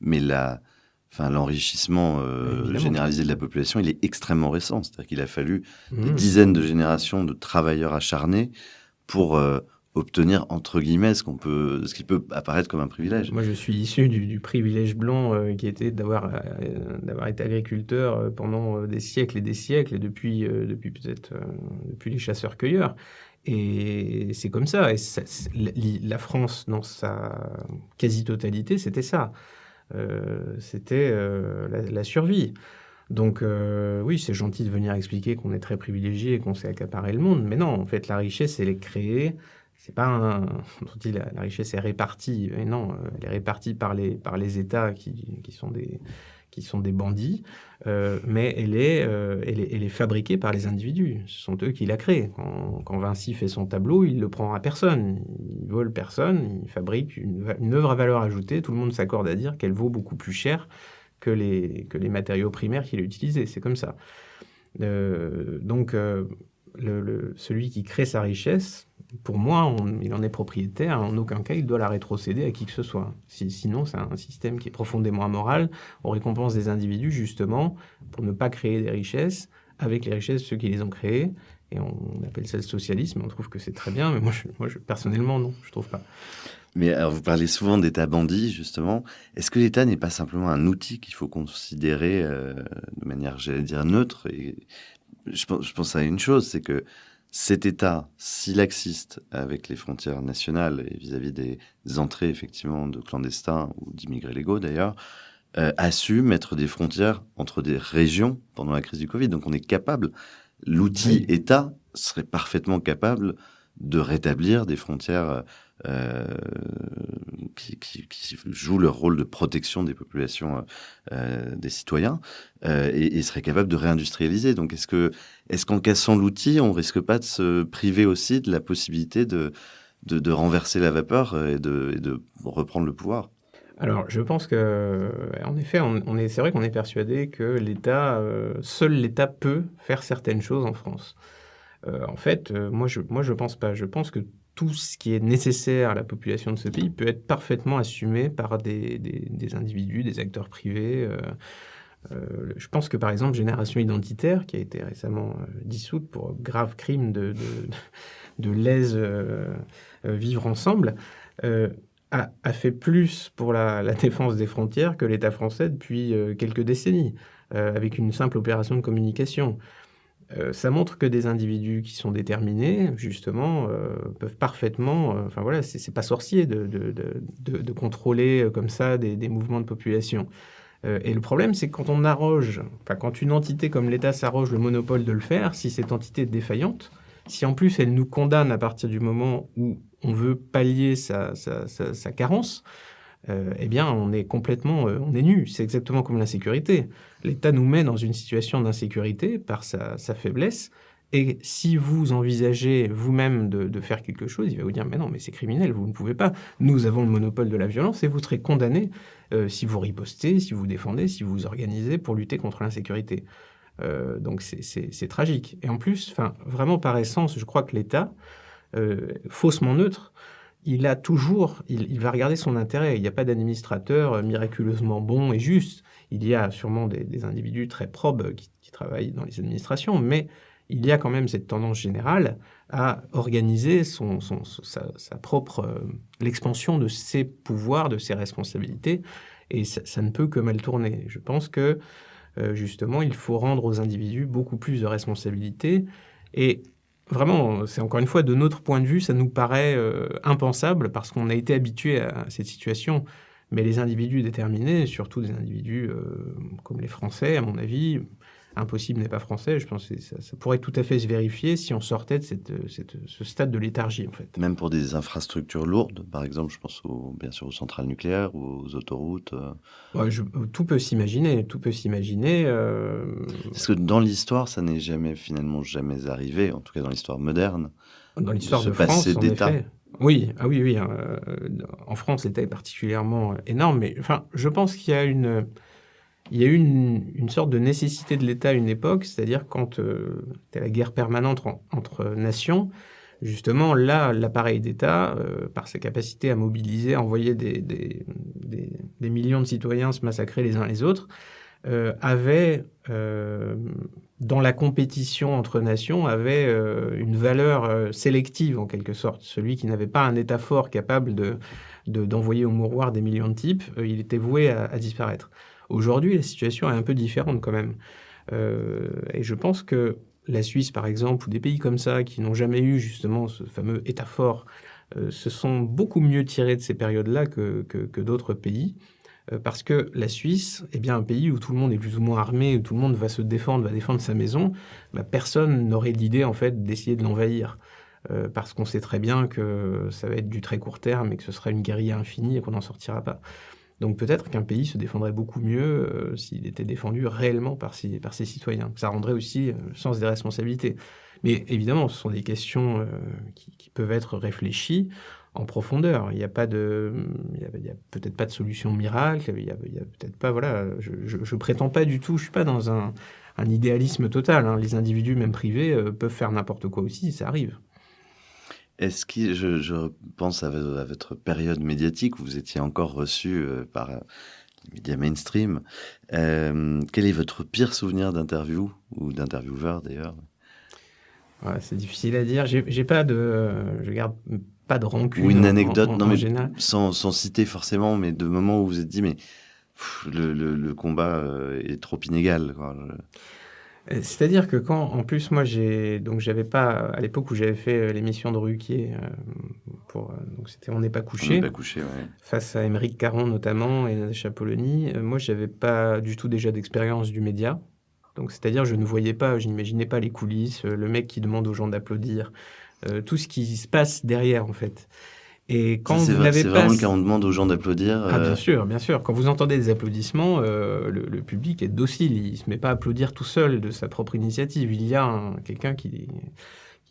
mais l'enrichissement généralisé de la population, il est extrêmement récent. C'est-à-dire qu'il a fallu des dizaines de générations de travailleurs acharnés pour obtenir, entre guillemets, ce qui peut apparaître comme un privilège. Moi, je suis issu du privilège blanc qui était d'avoir été agriculteur pendant des siècles et des siècles, et depuis les chasseurs-cueilleurs. Et c'est comme ça. Et la France, dans sa quasi-totalité, c'était ça. C'était la survie. Donc oui, c'est gentil de venir expliquer qu'on est très privilégié et qu'on sait accaparer le monde, mais non, en fait, la richesse, elle est créée. C'est pas on dit la richesse est répartie, et non, elle est répartie par les États qui sont des bandits, mais elle est fabriquée par les individus. Ce sont eux qui la créent. Quand Vinci fait son tableau, il le prend à personne, il vole personne, il fabrique une œuvre à valeur ajoutée. Tout le monde s'accorde à dire qu'elle vaut beaucoup plus cher que les matériaux primaires qu'il a utilisés. C'est comme ça. Donc celui qui crée sa richesse, pour moi, il en est propriétaire. En aucun cas, il doit la rétrocéder à qui que ce soit. Sinon, c'est un système qui est profondément amoral. On récompense des individus, justement, pour ne pas créer des richesses, avec les richesses de ceux qui les ont créées. Et on appelle ça le socialisme. On trouve que c'est très bien, mais moi, personnellement, non, je ne trouve pas. Mais alors, vous parlez souvent d'État bandit, justement. Est-ce que l'État n'est pas simplement un outil qu'il faut considérer de manière, j'allais dire, neutre? Et je pense à une chose, c'est que cet État, si laxiste avec les frontières nationales et vis-à-vis des entrées, effectivement, de clandestins ou d'immigrés légaux, d'ailleurs, a su mettre des frontières entre des régions pendant la crise du Covid. Donc, on est capable, l'outil État serait parfaitement capable de rétablir des frontières qui jouent leur rôle de protection des populations, des citoyens, et serait capable de réindustrialiser. Donc, est-ce qu'en cassant l'outil, on risque pas de se priver aussi de la possibilité de renverser la vapeur et de reprendre le pouvoir? Alors, je pense que, en effet, c'est vrai qu'on est persuadé que seul l'État peut faire certaines choses en France. En fait, moi, je pense pas. Je pense que tout ce qui est nécessaire à la population de ce pays peut être parfaitement assumé par des individus, des acteurs privés. Je pense que, par exemple, Génération Identitaire, qui a été récemment dissoute pour grave crime de lèse vivre ensemble, a fait plus pour la défense des frontières que l'État français depuis quelques décennies, avec une simple opération de communication. Ça montre que des individus qui sont déterminés, justement, peuvent parfaitement... Enfin voilà, c'est pas sorcier de contrôler comme ça des mouvements de population. Et le problème, c'est que quand une entité comme l'État s'arroge le monopole de le faire, si cette entité est défaillante, si en plus elle nous condamne à partir du moment où on veut pallier sa carence, eh bien, on est nu. C'est exactement comme l'insécurité. L'État nous met dans une situation d'insécurité par sa faiblesse. Et si vous envisagez vous-même de faire quelque chose, il va vous dire « Mais non, mais c'est criminel, vous ne pouvez pas. Nous avons le monopole de la violence et vous serez condamné si vous ripostez, si vous défendez, si vous vous organisez pour lutter contre l'insécurité. » Donc, c'est tragique. Et en plus, vraiment par essence, je crois que l'État, faussement neutre, il va regarder son intérêt. Il n'y a pas d'administrateur miraculeusement bon et juste. Il y a sûrement des individus très probes qui travaillent dans les administrations, mais il y a quand même cette tendance générale à organiser sa propre l'expansion de ses pouvoirs, de ses responsabilités, et ça ne peut que mal tourner. Je pense que justement, il faut rendre aux individus beaucoup plus de responsabilités, et vraiment, c'est encore une fois, de notre point de vue, ça nous paraît impensable parce qu'on a été habitué à cette situation. Mais les individus déterminés, surtout des individus comme les Français, à mon avis, impossible n'est pas français, je pense que ça pourrait tout à fait se vérifier si on sortait de ce stade de léthargie, en fait. Même pour des infrastructures lourdes, par exemple, je pense bien sûr aux centrales nucléaires ou aux autoroutes. Tout peut s'imaginer, Parce que dans l'histoire, ça n'est finalement jamais arrivé, en tout cas dans l'histoire moderne, dans l'histoire de se de France, passer en d'État. effet. Oui. En France, l'État est particulièrement énorme, mais je pense qu'il y a il y a eu une sorte de nécessité de l'État à une époque, c'est-à-dire quand c'était la guerre permanente entre nations, justement, là, l'appareil d'État, par sa capacité à mobiliser, à envoyer des millions de citoyens se massacrer les uns les autres, avait, dans la compétition entre nations, avait une valeur sélective, en quelque sorte. Celui qui n'avait pas un État fort capable d'envoyer au mouroir des millions de types, il était voué à disparaître. Aujourd'hui, la situation est un peu différente quand même. Et je pense que la Suisse, par exemple, ou des pays comme ça, qui n'ont jamais eu justement ce fameux État fort, se sont beaucoup mieux tirés de ces périodes-là que d'autres pays. Parce que la Suisse est bien un pays où tout le monde est plus ou moins armé, où tout le monde va se défendre, va défendre sa maison. Personne n'aurait l'idée, en fait, d'essayer de l'envahir. Parce qu'on sait très bien que ça va être du très court terme et que ce sera une guérilla infinie et qu'on n'en sortira pas. Donc peut-être qu'un pays se défendrait beaucoup mieux s'il était défendu réellement par ses citoyens. Ça rendrait aussi le sens des responsabilités. Mais évidemment, ce sont des questions qui peuvent être réfléchies en profondeur. Il y a peut-être pas de solution miracle. Il y a peut-être pas. Voilà, je prétends pas du tout. Je suis pas dans un idéalisme total. Les individus, même privés, peuvent faire n'importe quoi aussi. Ça arrive. Est-ce que je pense à votre période médiatique où vous étiez encore reçu par les médias mainstream. Quel est votre pire souvenir d'interview ou d'intervieweur d'ailleurs? Ouais, c'est difficile à dire. Je garde pas de Ou rancune une anecdote, non en mais général. sans citer forcément, mais de moments où vous vous êtes dit, mais le combat est trop inégal, quoi. C'est-à-dire que en plus, moi, j'avais pas, à l'époque où j'avais fait l'émission de Ruquier, donc c'était On n'est pas On n'est couché, pas couché, ouais. face à Aymeric Caron notamment et Natacha Polony. Moi, j'avais pas du tout déjà d'expérience du média. Donc, c'est-à-dire, je n'imaginais pas les coulisses, le mec qui demande aux gens d'applaudir, tout ce qui se passe derrière, en fait. Et Ça, quand vous n'avez c'est pas... vraiment le cas, on demande aux gens d'applaudir. Ah, bien sûr, bien sûr. Quand vous entendez des applaudissements, le public est docile. Il ne se met pas à applaudir tout seul de sa propre initiative. Il y a quelqu'un qui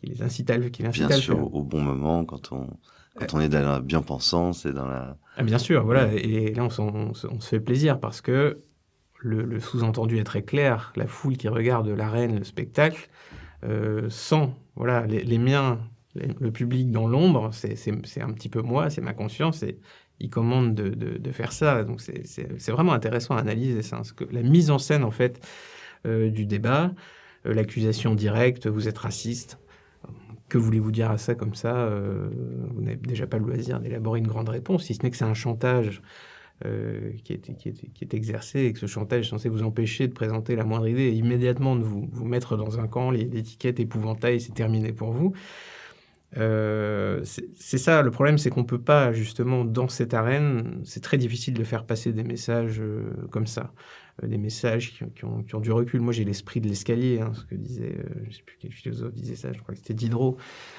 les incite à le Bien faire. sûr, au bon moment, quand on est dans la bien-pensance et dans la... Ah, bien sûr, voilà. Et là, on se fait plaisir parce que le sous-entendu est très clair. La foule qui regarde l'arène, le spectacle, sent, voilà, les miens, le public dans l'ombre, c'est un petit peu moi, c'est ma conscience, et ils commandent de faire ça. Donc, c'est vraiment intéressant à analyser ça. Parce que la mise en scène, en fait, du débat, l'accusation directe, vous êtes raciste. Que voulez-vous dire à ça comme ça? Vous n'avez déjà pas le loisir d'élaborer une grande réponse, si ce n'est que c'est un chantage qui est exercé, et que ce chantage est censé vous empêcher de présenter la moindre idée et immédiatement de vous mettre dans un camp, l'étiquette épouvantail, c'est terminé pour vous. C'est ça, le problème, c'est qu'on ne peut pas, justement, dans cette arène, c'est très difficile de faire passer des messages comme ça. Des messages qui ont du recul. Moi, j'ai l'esprit de l'escalier, ce que disait, je ne sais plus quel philosophe disait ça, je crois que c'était Diderot.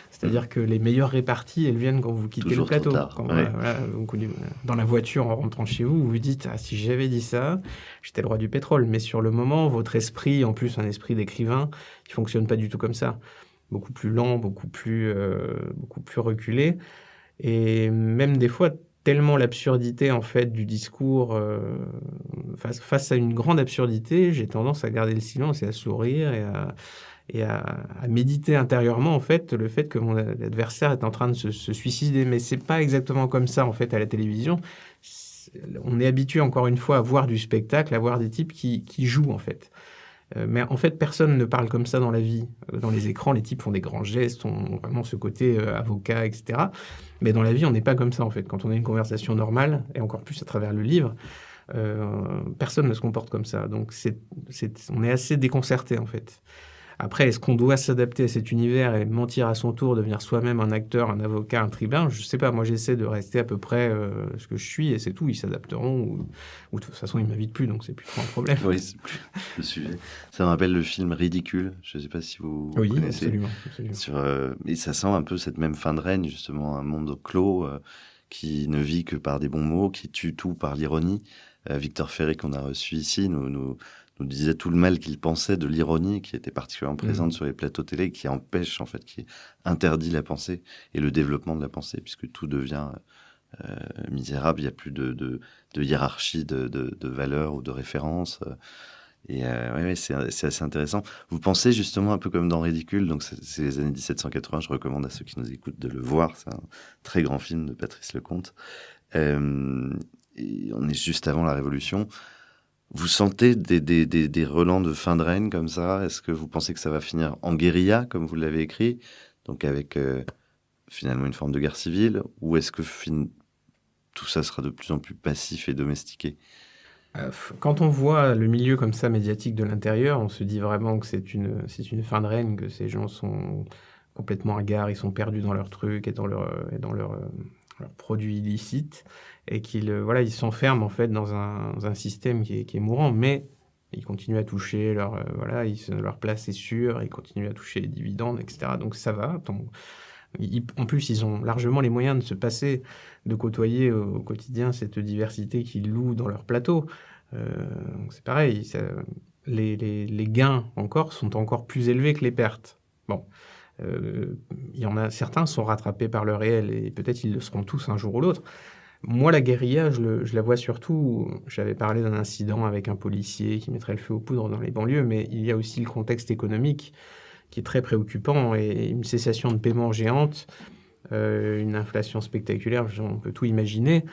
C'est-à-dire que les meilleures réparties, elles viennent quand vous quittez Toujours le plateau. trop tard, Quand, ouais. dans la voiture, en rentrant chez vous, vous vous dites, ah, si j'avais dit ça, j'étais le roi du pétrole. Mais sur le moment, votre esprit, en plus un esprit d'écrivain, il ne fonctionne pas du tout comme ça. Beaucoup plus lent, beaucoup plus reculé. Et même des fois, tellement l'absurdité, en fait, du discours, face à une grande absurdité, j'ai tendance à garder le silence et à sourire et à méditer intérieurement, en fait, le fait que mon adversaire est en train de se suicider. Mais c'est pas exactement comme ça, en fait, à la télévision. On est habitué, encore une fois, à voir du spectacle, à voir des types qui jouent, en fait. Mais en fait, personne ne parle comme ça dans la vie. Dans les écrans, les types font des grands gestes, ont vraiment ce côté avocat, etc. Mais dans la vie, on n'est pas comme ça, en fait. Quand on a une conversation normale, et encore plus à travers le livre, personne ne se comporte comme ça. Donc, on est assez déconcerté, en fait. Après, est-ce qu'on doit s'adapter à cet univers et mentir à son tour, devenir soi-même un acteur, un avocat, un tribun? Je ne sais pas. Moi, j'essaie de rester à peu près ce que je suis et c'est tout. Ils s'adapteront ou de toute façon, ils ne m'invitent plus, donc c'est plus trop un problème. Oui, c'est plus le sujet. Ça me rappelle le film Ridicule. Je ne sais pas si vous Oui, connaissez. absolument. Et ça sent un peu cette même fin de règne, justement, un monde clos qui ne vit que par des bons mots, qui tue tout par l'ironie. Victor Ferry, qu'on a reçu ici, nous disait tout le mal qu'il pensait de l'ironie qui était particulièrement présente sur les plateaux télé, qui empêche, en fait, qui interdit la pensée et le développement de la pensée, puisque tout devient misérable. Il n'y a plus de hiérarchie de valeurs ou de références. Ouais, c'est assez intéressant. Vous pensez justement un peu comme dans Ridicule, donc c'est les années 1780, je recommande à ceux qui nous écoutent de le voir, c'est un très grand film de Patrice Lecomte. Et on est juste avant la Révolution. Vous sentez des relents de fin de règne comme ça? Est-ce que vous pensez que ça va finir en guérilla, comme vous l'avez écrit, donc avec finalement une forme de guerre civile, ou est-ce que tout ça sera de plus en plus passif et domestiqué? Quand on voit le milieu comme ça médiatique de l'intérieur, on se dit vraiment que c'est une fin de règne, que ces gens sont complètement hagards, ils sont perdus dans leurs trucs et dans leurs produits illicites, et qu'ils ils s'enferment en fait dans un système qui est mourant, mais ils continuent à toucher leur place est sûre, ils continuent à toucher les dividendes, etc. Donc ça va. En plus, ils ont largement les moyens de se passer, de côtoyer au quotidien cette diversité qu'ils louent dans leur plateau. Donc c'est pareil, les gains encore sont encore plus élevés que les pertes. Bon, il y en a certains sont rattrapés par le réel et peut-être ils le seront tous un jour ou l'autre. Moi, la guérilla, je la vois surtout. J'avais parlé d'un incident avec un policier qui mettrait le feu aux poudres dans les banlieues, mais il y a aussi le contexte économique qui est très préoccupant et une cessation de paiement géante une inflation spectaculaire, on peut tout imaginer,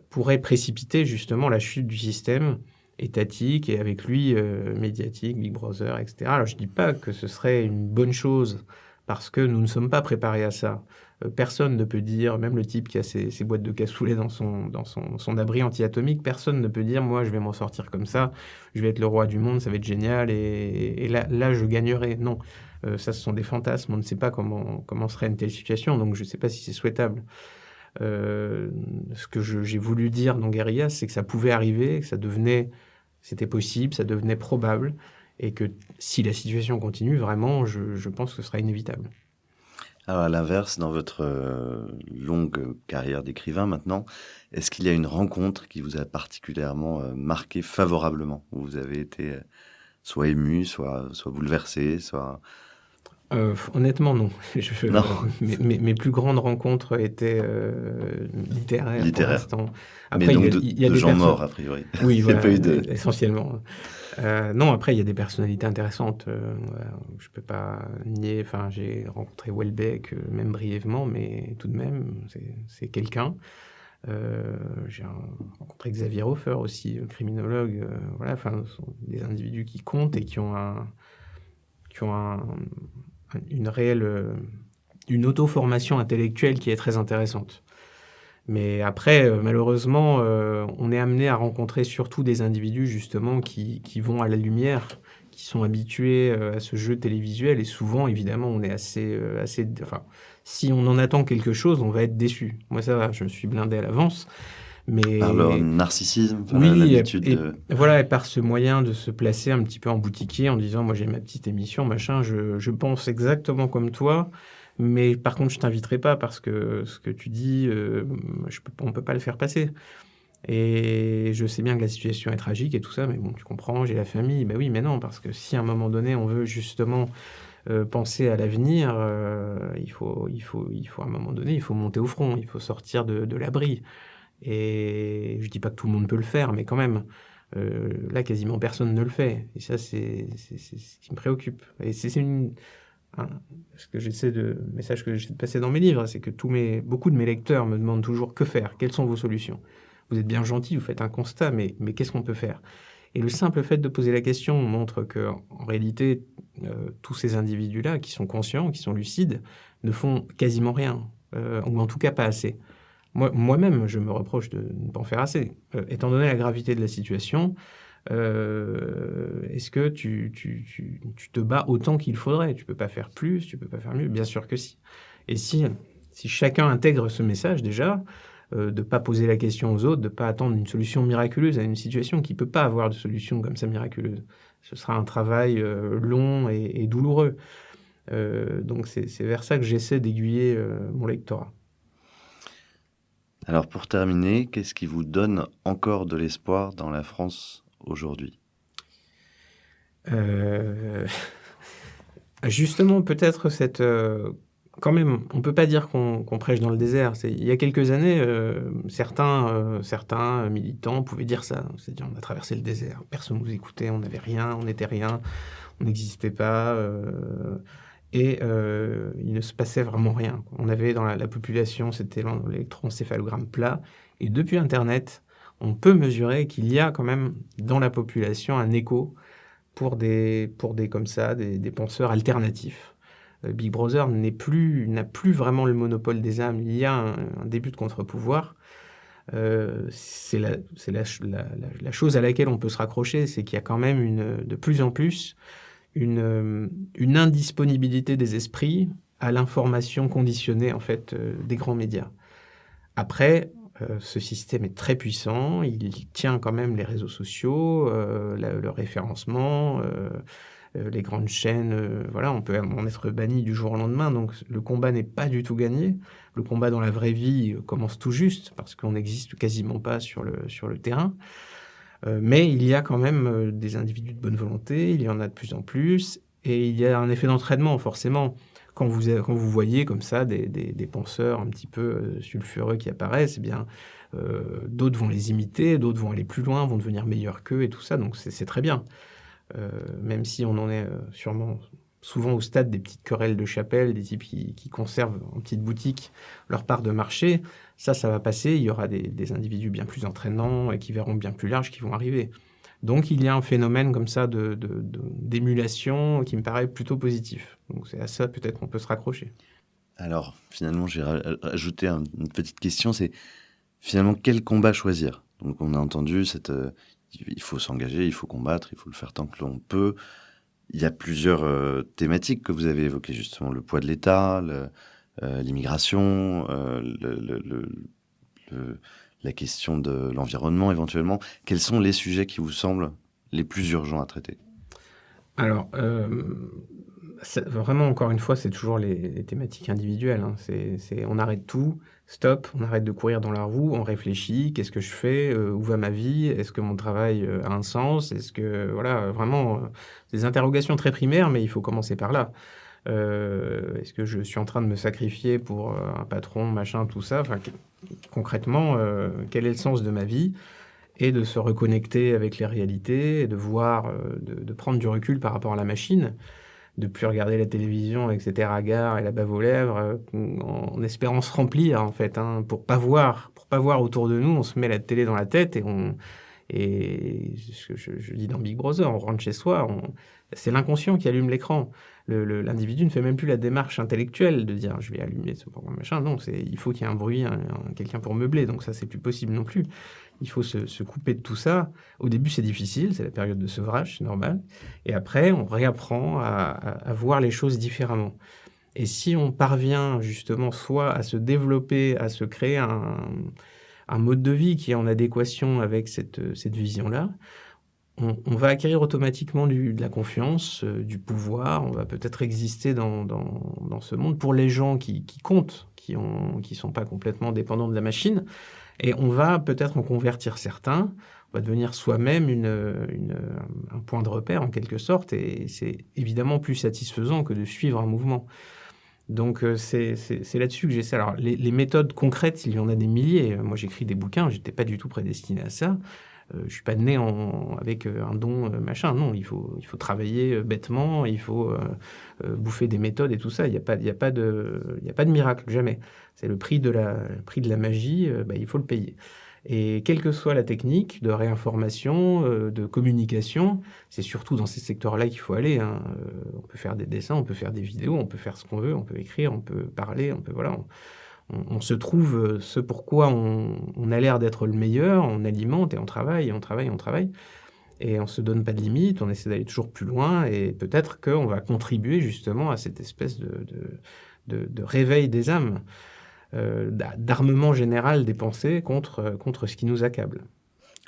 pourrait précipiter justement la chute du système étatique et avec lui médiatique, Big Brother, etc. Alors je ne dis pas que ce serait une bonne chose parce que nous ne sommes pas préparés à ça. Personne ne peut dire, même le type qui a ses boîtes de cassoulet dans son abri anti-atomique, personne ne peut dire, moi je vais m'en sortir comme ça, je vais être le roi du monde, ça va être génial et là je gagnerai. Non, ça ce sont des fantasmes, on ne sait pas comment serait une telle situation, donc je ne sais pas si c'est souhaitable. Ce que j'ai voulu dire dans Guérilla, c'est que ça pouvait arriver, que c'était possible, ça devenait probable, et que si la situation continue, vraiment, je pense que ce sera inévitable. Alors à l'inverse, dans votre longue carrière d'écrivain maintenant, est-ce qu'il y a une rencontre qui vous a particulièrement marqué favorablement, où vous avez été soit ému, soit bouleversé, soit... Honnêtement, non. Non. Mes plus grandes rencontres étaient littéraires pour l'instant. Après, mais donc il y a de gens morts, a priori. Oui, voilà, essentiellement. Non, après, il y a des personnalités intéressantes. Je ne peux pas nier. Enfin, j'ai rencontré Houellebecq, même brièvement, mais tout de même, c'est quelqu'un. J'ai rencontré Xavier Hofer aussi, criminologue. Voilà, enfin, ce sont des individus qui comptent et qui ont une auto-formation intellectuelle qui est très intéressante. Mais après, malheureusement, on est amené à rencontrer surtout des individus, justement, qui vont à la lumière, qui sont habitués à ce jeu télévisuel. Et souvent, évidemment, on est assez... Enfin, si on en attend quelque chose, on va être déçu. Moi, ça va, je me suis blindé à l'avance. Mais... Par leur narcissisme, oui, l'habitude voilà, et par ce moyen de se placer un petit peu en boutiquier en disant, moi, j'ai ma petite émission, machin, je pense exactement comme toi. Mais par contre, je t'inviterai pas parce que ce que tu dis, on ne peut pas le faire passer. Et je sais bien que la situation est tragique et tout ça, mais bon, tu comprends, j'ai la famille. Ben oui, mais non, parce que si à un moment donné, on veut justement penser à l'avenir, il faut à un moment donné, il faut monter au front, il faut sortir de l'abri. Et je dis pas que tout le monde peut le faire, mais quand même, là, quasiment personne ne le fait. Et ça, c'est ce qui me préoccupe. Et c'est le message que j'essaie de passer dans mes livres, c'est que beaucoup de mes lecteurs me demandent toujours que faire, quelles sont vos solutions. Vous êtes bien gentil, vous faites un constat, mais qu'est-ce qu'on peut faire? Et le simple fait de poser la question montre que, en réalité, tous ces individus-là, qui sont conscients, qui sont lucides, ne font quasiment rien, ou en tout cas pas assez. Moi-même, je me reproche de ne pas en faire assez. Étant donné la gravité de la situation, est-ce que tu te bats autant qu'il faudrait? Tu peux pas faire plus, tu peux pas faire mieux? Bien sûr que si. Et si chacun intègre ce message déjà, de pas poser la question aux autres, de pas attendre une solution miraculeuse à une situation qui peut pas avoir de solution comme ça miraculeuse. Ce sera un travail long et douloureux. Donc c'est vers ça que j'essaie d'aiguiller mon lectorat. Alors pour terminer, qu'est-ce qui vous donne encore de l'espoir dans la France aujourd'hui? Justement, peut-être quand même, on ne peut pas dire qu'on prêche dans le désert. Il y a quelques années, certains militants pouvaient dire ça. C'est-à-dire, on a traversé le désert, personne ne nous écoutait, on n'avait rien, on n'était rien, on n'existait pas. Et il ne se passait vraiment rien. On avait dans la population, c'était l'électroencéphalogramme plat. Et depuis Internet, on peut mesurer qu'il y a quand même dans la population un écho pour des comme ça, des penseurs alternatifs. Big Brother n'a plus vraiment le monopole des âmes. Il y a un début de contre-pouvoir. C'est la chose à laquelle on peut se raccrocher, c'est qu'il y a quand même de plus en plus une indisponibilité des esprits à l'information conditionnée en fait des grands médias. Après, ce système est très puissant, il tient quand même les réseaux sociaux, le référencement, les grandes chaînes, voilà, on peut en être banni du jour au lendemain, donc le combat n'est pas du tout gagné. Le combat dans la vraie vie commence tout juste, parce qu'on n'existe quasiment pas sur le terrain. Mais il y a quand même des individus de bonne volonté, il y en a de plus en plus, et il y a un effet d'entraînement, forcément. Quand vous voyez comme ça des penseurs un petit peu sulfureux qui apparaissent, eh bien, d'autres vont les imiter, d'autres vont aller plus loin, vont devenir meilleurs qu'eux et tout ça, donc c'est très bien. Même si on en est sûrement souvent au stade des petites querelles de chapelle, des types qui conservent en petite boutique leur part de marché. Ça va passer. Il y aura des individus bien plus entraînants et qui verront bien plus large qui vont arriver. Donc, il y a un phénomène comme ça d'émulation qui me paraît plutôt positif. Donc, c'est à ça peut-être qu'on peut se raccrocher. Alors, finalement, j'ai rajouté une petite question, c'est finalement quel combat choisir? Donc, on a entendu il faut s'engager, il faut combattre, il faut le faire tant que l'on peut. Il y a plusieurs thématiques que vous avez évoquées, justement, le poids de l'État, l'immigration, la question de l'environnement éventuellement. Quels sont les sujets qui vous semblent les plus urgents à traiter? Alors, vraiment, encore une fois, c'est toujours les thématiques individuelles. Hein. On arrête tout, stop, on arrête de courir dans la roue, on réfléchit, qu'est-ce que je fais, où va ma vie, est-ce que mon travail a un sens, est-ce que, voilà, vraiment, des interrogations très primaires, mais il faut commencer par là. Est-ce que je suis en train de me sacrifier pour un patron, machin, tout ça? Enfin, concrètement, quel est le sens de ma vie? Et de se reconnecter avec les réalités, et de voir, de prendre du recul par rapport à la machine, de plus regarder la télévision avec ses hagards et la bave aux lèvres, en espérant se remplir, en fait, hein, pour pas voir autour de nous. On se met la télé dans la tête et je dis dans Big Brother, on rentre chez soi, c'est l'inconscient qui allume l'écran. L'individu ne fait même plus la démarche intellectuelle de dire je vais allumer ce programme machin. Non, il faut qu'il y ait un bruit, quelqu'un pour meubler. Donc ça, c'est plus possible non plus. Il faut se couper de tout ça. Au début, c'est difficile, c'est la période de sevrage, c'est normal. Et après, on réapprend à voir les choses différemment. Et si on parvient justement soit à se développer, à se créer un mode de vie qui est en adéquation avec cette vision-là, on va acquérir automatiquement de la confiance, du pouvoir. On va peut-être exister dans ce monde pour les gens qui comptent, qui sont pas complètement dépendants de la machine. Et on va peut-être en convertir certains. On va devenir soi-même un point de repère en quelque sorte. Et c'est évidemment plus satisfaisant que de suivre un mouvement. Donc c'est là-dessus que j'essaie. Alors les méthodes concrètes, il y en a des milliers. Moi j'écris des bouquins, j'étais pas du tout prédestiné à ça. Je suis pas né avec un don machin. Non, il faut travailler bêtement, il faut bouffer des méthodes et tout ça. Il y a pas de miracle, jamais. C'est le prix de la magie. Il faut le payer. Et quelle que soit la technique de réinformation, de communication, c'est surtout dans ces secteurs-là qu'il faut aller. Hein. On peut faire des dessins, on peut faire des vidéos, on peut faire ce qu'on veut, on peut écrire, on peut parler, on se trouve ce pourquoi on a l'air d'être le meilleur, on alimente et on travaille. Et on se donne pas de limite, on essaie d'aller toujours plus loin et peut-être qu'on va contribuer justement à cette espèce de réveil des âmes. D'armement général des pensées contre ce qui nous accable.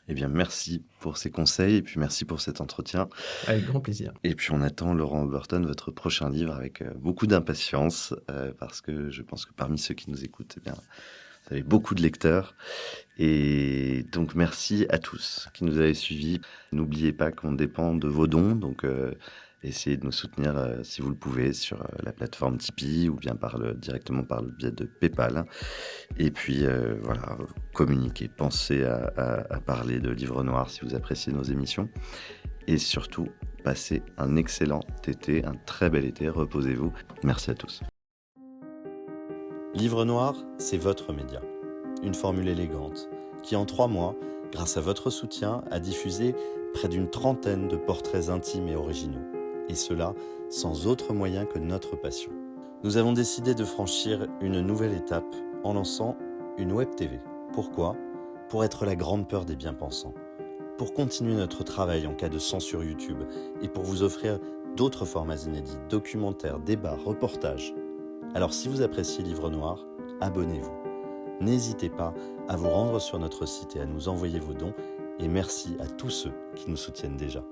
Eh bien, merci pour ces conseils et puis merci pour cet entretien. Avec grand plaisir. Et puis, on attend, Laurent Oberton, votre prochain livre avec beaucoup d'impatience parce que je pense que parmi ceux qui nous écoutent, eh bien, vous avez beaucoup de lecteurs. Et donc, merci à tous qui nous avez suivis. N'oubliez pas qu'on dépend de vos dons, donc essayez de nous soutenir si vous le pouvez sur la plateforme Tipeee ou bien directement par le biais de PayPal. Et puis voilà, communiquez, pensez à parler de Livre Noir si vous appréciez nos émissions. Et surtout, passez un excellent été, un très bel été, reposez-vous. Merci à tous. Livre Noir, c'est votre média. Une formule élégante qui, en 3 mois, grâce à votre soutien, a diffusé près d'une trentaine de portraits intimes et originaux. Et cela sans autre moyen que notre passion. Nous avons décidé de franchir une nouvelle étape en lançant une web TV. Pourquoi ? Pour être la grande peur des bien-pensants. Pour continuer notre travail en cas de censure YouTube et pour vous offrir d'autres formats inédits, documentaires, débats, reportages. Alors si vous appréciez Livre Noir, abonnez-vous. N'hésitez pas à vous rendre sur notre site et à nous envoyer vos dons. Et merci à tous ceux qui nous soutiennent déjà.